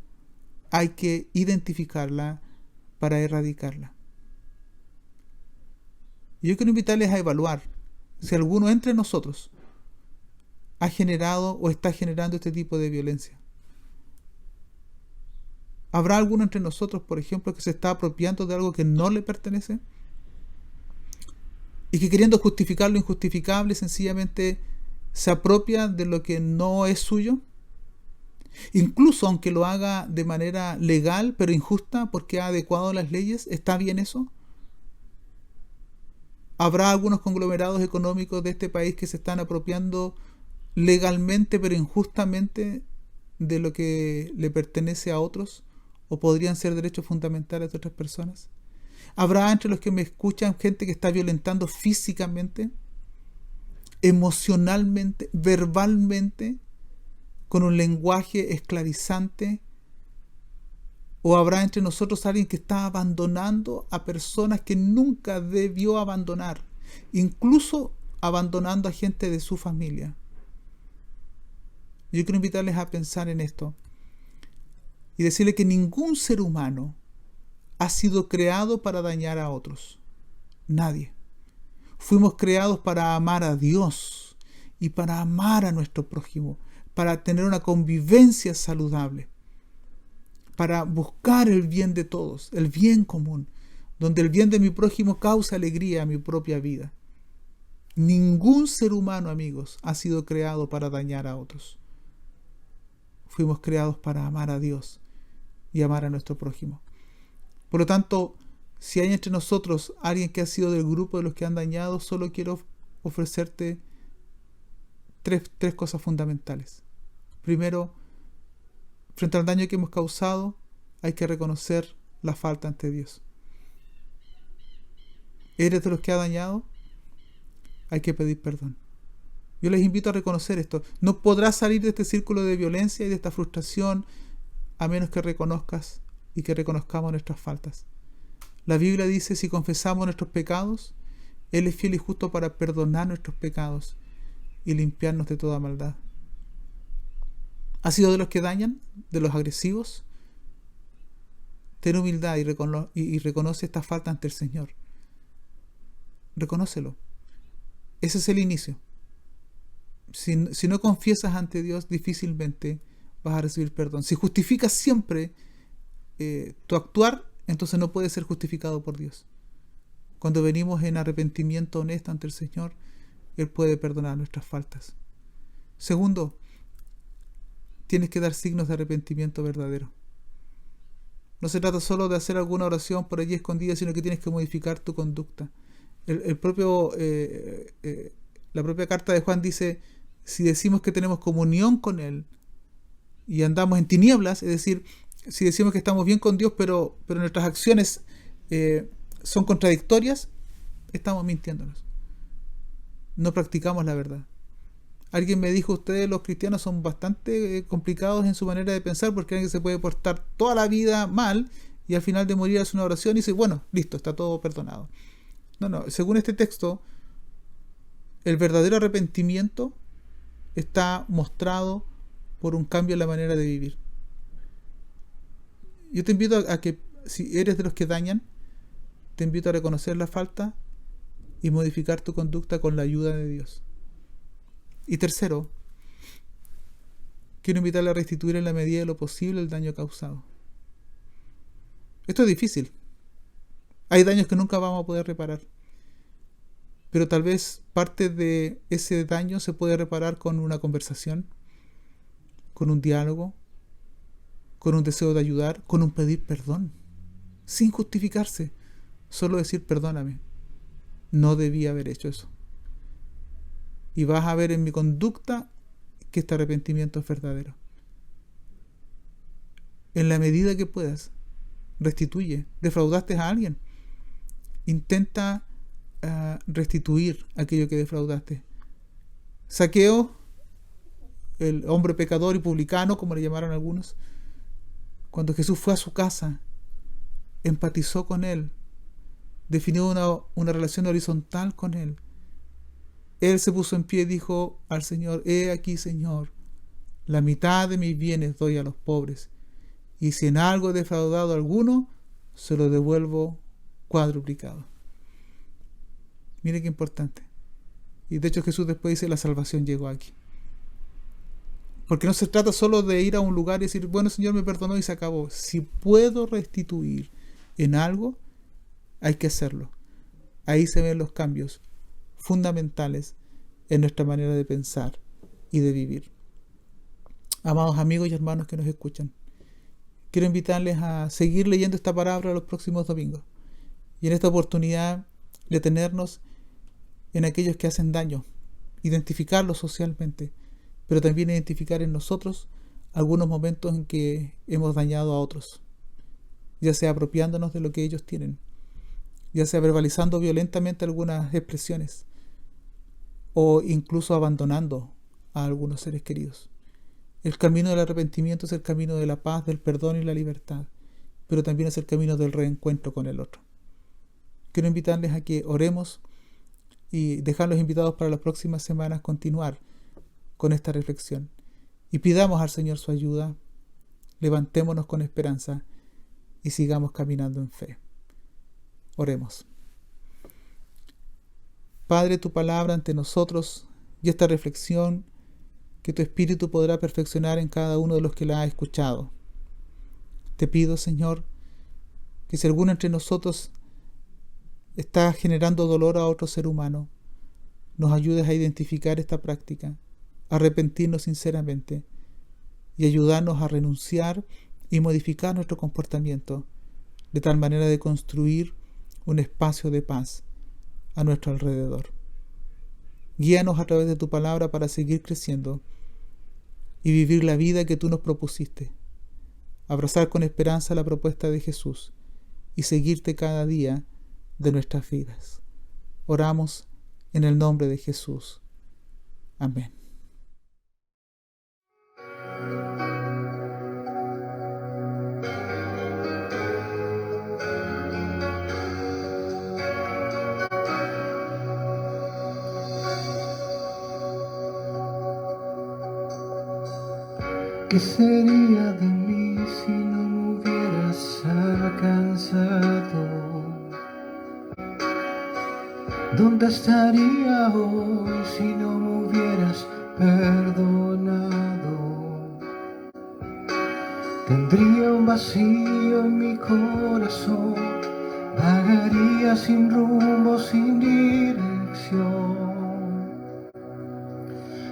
Speaker 17: hay que identificarla para erradicarla. Yo quiero invitarles a evaluar si alguno entre nosotros ha generado o está generando este tipo de violencia. ¿Habrá alguno entre nosotros, por ejemplo, que se está apropiando de algo que no le pertenece? Y que queriendo justificar lo injustificable, sencillamente se apropia de lo que no es suyo. Incluso aunque lo haga de manera legal, pero injusta, porque ha adecuado las leyes, ¿está bien eso? ¿Habrá algunos conglomerados económicos de este país que se están apropiando legalmente, pero injustamente, de lo que le pertenece a otros? ¿O podrían ser derechos fundamentales de otras personas? ¿Habrá entre los que me escuchan gente que está violentando físicamente, emocionalmente, verbalmente, con un lenguaje esclavizante? ¿O habrá entre nosotros alguien que está abandonando a personas que nunca debió abandonar, incluso abandonando a gente de su familia? Yo quiero invitarles a pensar en esto y decirle que ningún ser humano ha sido creado para dañar a otros. Nadie. Fuimos creados para amar a Dios y para amar a nuestro prójimo, para tener una convivencia saludable, para buscar el bien de todos, el bien común, donde el bien de mi prójimo causa alegría a mi propia vida. Ningún ser humano, amigos, ha sido creado para dañar a otros. Fuimos creados para amar a Dios y amar a nuestro prójimo. Por lo tanto, si hay entre nosotros alguien que ha sido del grupo de los que han dañado, solo quiero ofrecerte tres cosas fundamentales. Primero, frente al daño que hemos causado, hay que reconocer la falta ante Dios. ¿Eres de los que ha dañado? Hay que pedir perdón. Yo les invito a reconocer esto. No podrás salir de este círculo de violencia y de esta frustración a menos que reconozcas y que reconozcamos nuestras faltas. La Biblia dice: si confesamos nuestros pecados, Él es fiel y justo para perdonar nuestros pecados y limpiarnos de toda maldad. ¿Has sido de los que dañan? ¿De los agresivos? Ten humildad y reconoce esta falta ante el Señor. Reconócelo. Ese es el inicio. Si no confiesas ante Dios, difícilmente vas a recibir perdón. Si justificas siempre tu actuar, entonces no puedes ser justificado por Dios. Cuando venimos en arrepentimiento honesto ante el Señor, Él puede perdonar nuestras faltas. Segundo, tienes que dar signos de arrepentimiento verdadero. No se trata solo de hacer alguna oración por allí escondida, sino que tienes que modificar tu conducta. La propia carta de Juan dice, si decimos que tenemos comunión con Él y andamos en tinieblas, es decir, si decimos que estamos bien con Dios, pero nuestras acciones son contradictorias, estamos mintiéndonos. No practicamos la verdad. Alguien me dijo, ustedes los cristianos son bastante complicados en su manera de pensar, porque alguien se puede portar toda la vida mal y al final de morir hace una oración y dice, bueno, listo, está todo perdonado. No, según este texto, el verdadero arrepentimiento está mostrado por un cambio en la manera de vivir. Yo te invito a que, si eres de los que dañan, te invito a reconocer la falta y modificar tu conducta con la ayuda de Dios. Y tercero, quiero invitarle a restituir en la medida de lo posible el daño causado. Esto es difícil. Hay daños que nunca vamos a poder reparar. Pero tal vez parte de ese daño se puede reparar con una conversación, con un diálogo, con un deseo de ayudar, con un pedir perdón, sin justificarse. Solo decir, perdóname, no debía haber hecho eso. Y vas a ver en mi conducta que este arrepentimiento es verdadero. En la medida que puedas, restituye. Defraudaste a alguien, intenta restituir aquello que defraudaste. Zaqueo, el hombre pecador y publicano, como le llamaron algunos, cuando Jesús fue a su casa, empatizó con él, definió una relación horizontal con él. Él se puso en pie y dijo al Señor, he aquí, Señor, la mitad de mis bienes doy a los pobres, y si en algo he defraudado a alguno, se lo devuelvo cuadruplicado. Mire qué importante. Y de hecho Jesús después dice, la salvación llegó aquí. Porque no se trata solo de ir a un lugar y decir, bueno, Señor me perdonó y se acabó. Si puedo restituir en algo, hay que hacerlo. Ahí se ven los cambios fundamentales en nuestra manera de pensar y de vivir. Amados amigos y hermanos que nos escuchan, quiero invitarles a seguir leyendo esta palabra los próximos domingos y en esta oportunidad detenernos en aquellos que hacen daño, identificarlos socialmente, pero también identificar en nosotros algunos momentos en que hemos dañado a otros, ya sea apropiándonos de lo que ellos tienen, ya sea verbalizando violentamente algunas expresiones o incluso abandonando a algunos seres queridos. El camino del arrepentimiento es el camino de la paz, del perdón y la libertad, pero también es el camino del reencuentro con el otro. Quiero invitarles a que oremos y dejarlos invitados para las próximas semanas continuar con esta reflexión y pidamos al Señor su ayuda, levantémonos con esperanza y sigamos caminando en fe. Oremos. Padre, tu palabra ante nosotros y esta reflexión que tu Espíritu podrá perfeccionar en cada uno de los que la ha escuchado. Te pido, Señor, que si alguno entre nosotros está generando dolor a otro ser humano, nos ayudes a identificar esta práctica, a arrepentirnos sinceramente y ayudarnos a renunciar y modificar nuestro comportamiento de tal manera de construir un espacio de paz a nuestro alrededor. Guíanos a través de tu palabra para seguir creciendo y vivir la vida que tú nos propusiste, abrazar con esperanza la propuesta de Jesús y seguirte cada día de nuestras vidas. Oramos en el nombre de Jesús. Amén.
Speaker 16: ¿Qué sería de mí si no me hubieras alcanzado? ¿Dónde estaría hoy si no me hubieras perdonado? Tendría un vacío en mi corazón, vagaría sin rumbo, sin dirección.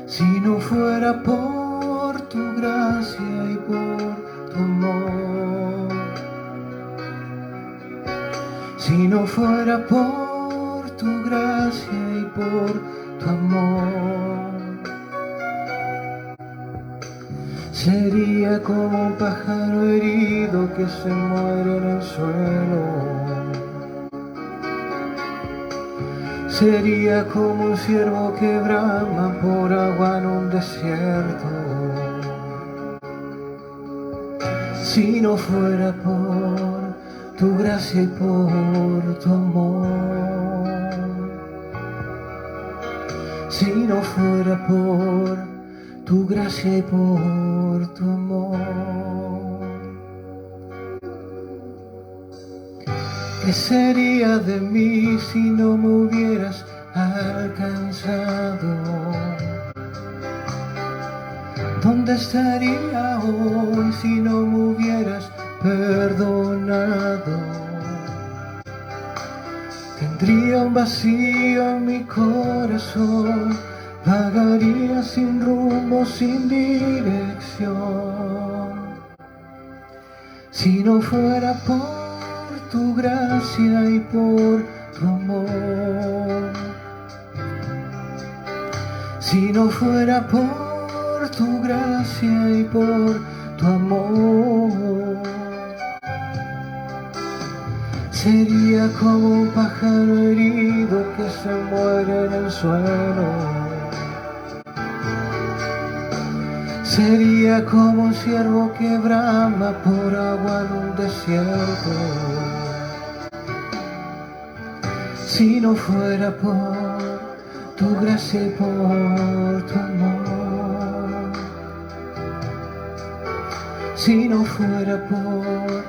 Speaker 16: Si no fuera por tu gracia y por tu amor, si no fuera por tu gracia y por tu amor, sería como un pájaro herido que se muere en el suelo. Sería como un ciervo que brama por agua en un desierto. Si no fuera por tu gracia y por tu amor, si no fuera por tu gracia y por tu amor, ¿qué sería de mí si no me hubieras alcanzado? ¿Dónde estaría hoy si no me hubieras perdonado? Tendría un vacío en mi corazón, vagaría sin rumbo, sin dirección. Si no fuera por tu gracia y por tu amor, si no fuera por tu gracia y por tu amor, sería como un pájaro herido que se muere en el suelo. Sería como un ciervo que brama por agua en un desierto. Si no fuera por tu gracia y por tu amor, si no fuera por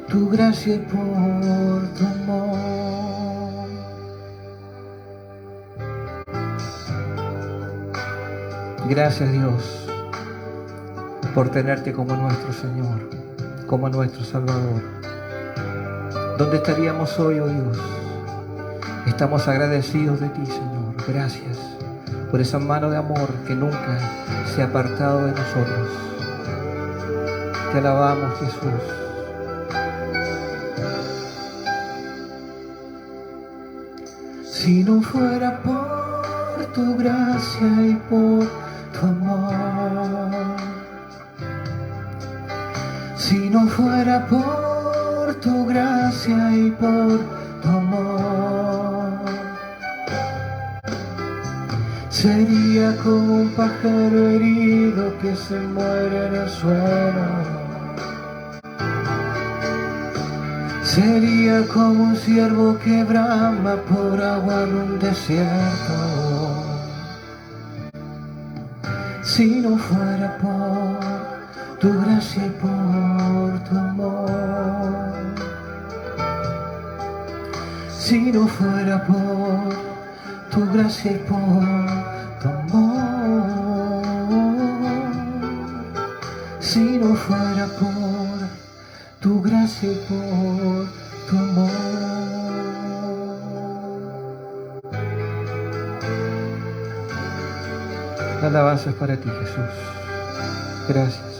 Speaker 16: tu gracia y por tu amor. Gracias, Dios, por tenerte como nuestro Señor, como nuestro Salvador. ¿Dónde estaríamos hoy, oh Dios? Estamos agradecidos de ti, Señor. Gracias por esa mano de amor que nunca se ha apartado de nosotros. Te alabamos, Jesús. Si no fuera por tu gracia y por tu amor, si no fuera por tu gracia y por tu amor, sería como un pájaro herido que se muere en el suelo. Sería como un ciervo que brama por agua en un desierto. Si no fuera por tu gracia y por tu amor, si no fuera por tu gracia y por tu amor, si no fuera por tu gracia y por tu amor. La alabanza es para ti, Jesús. Gracias.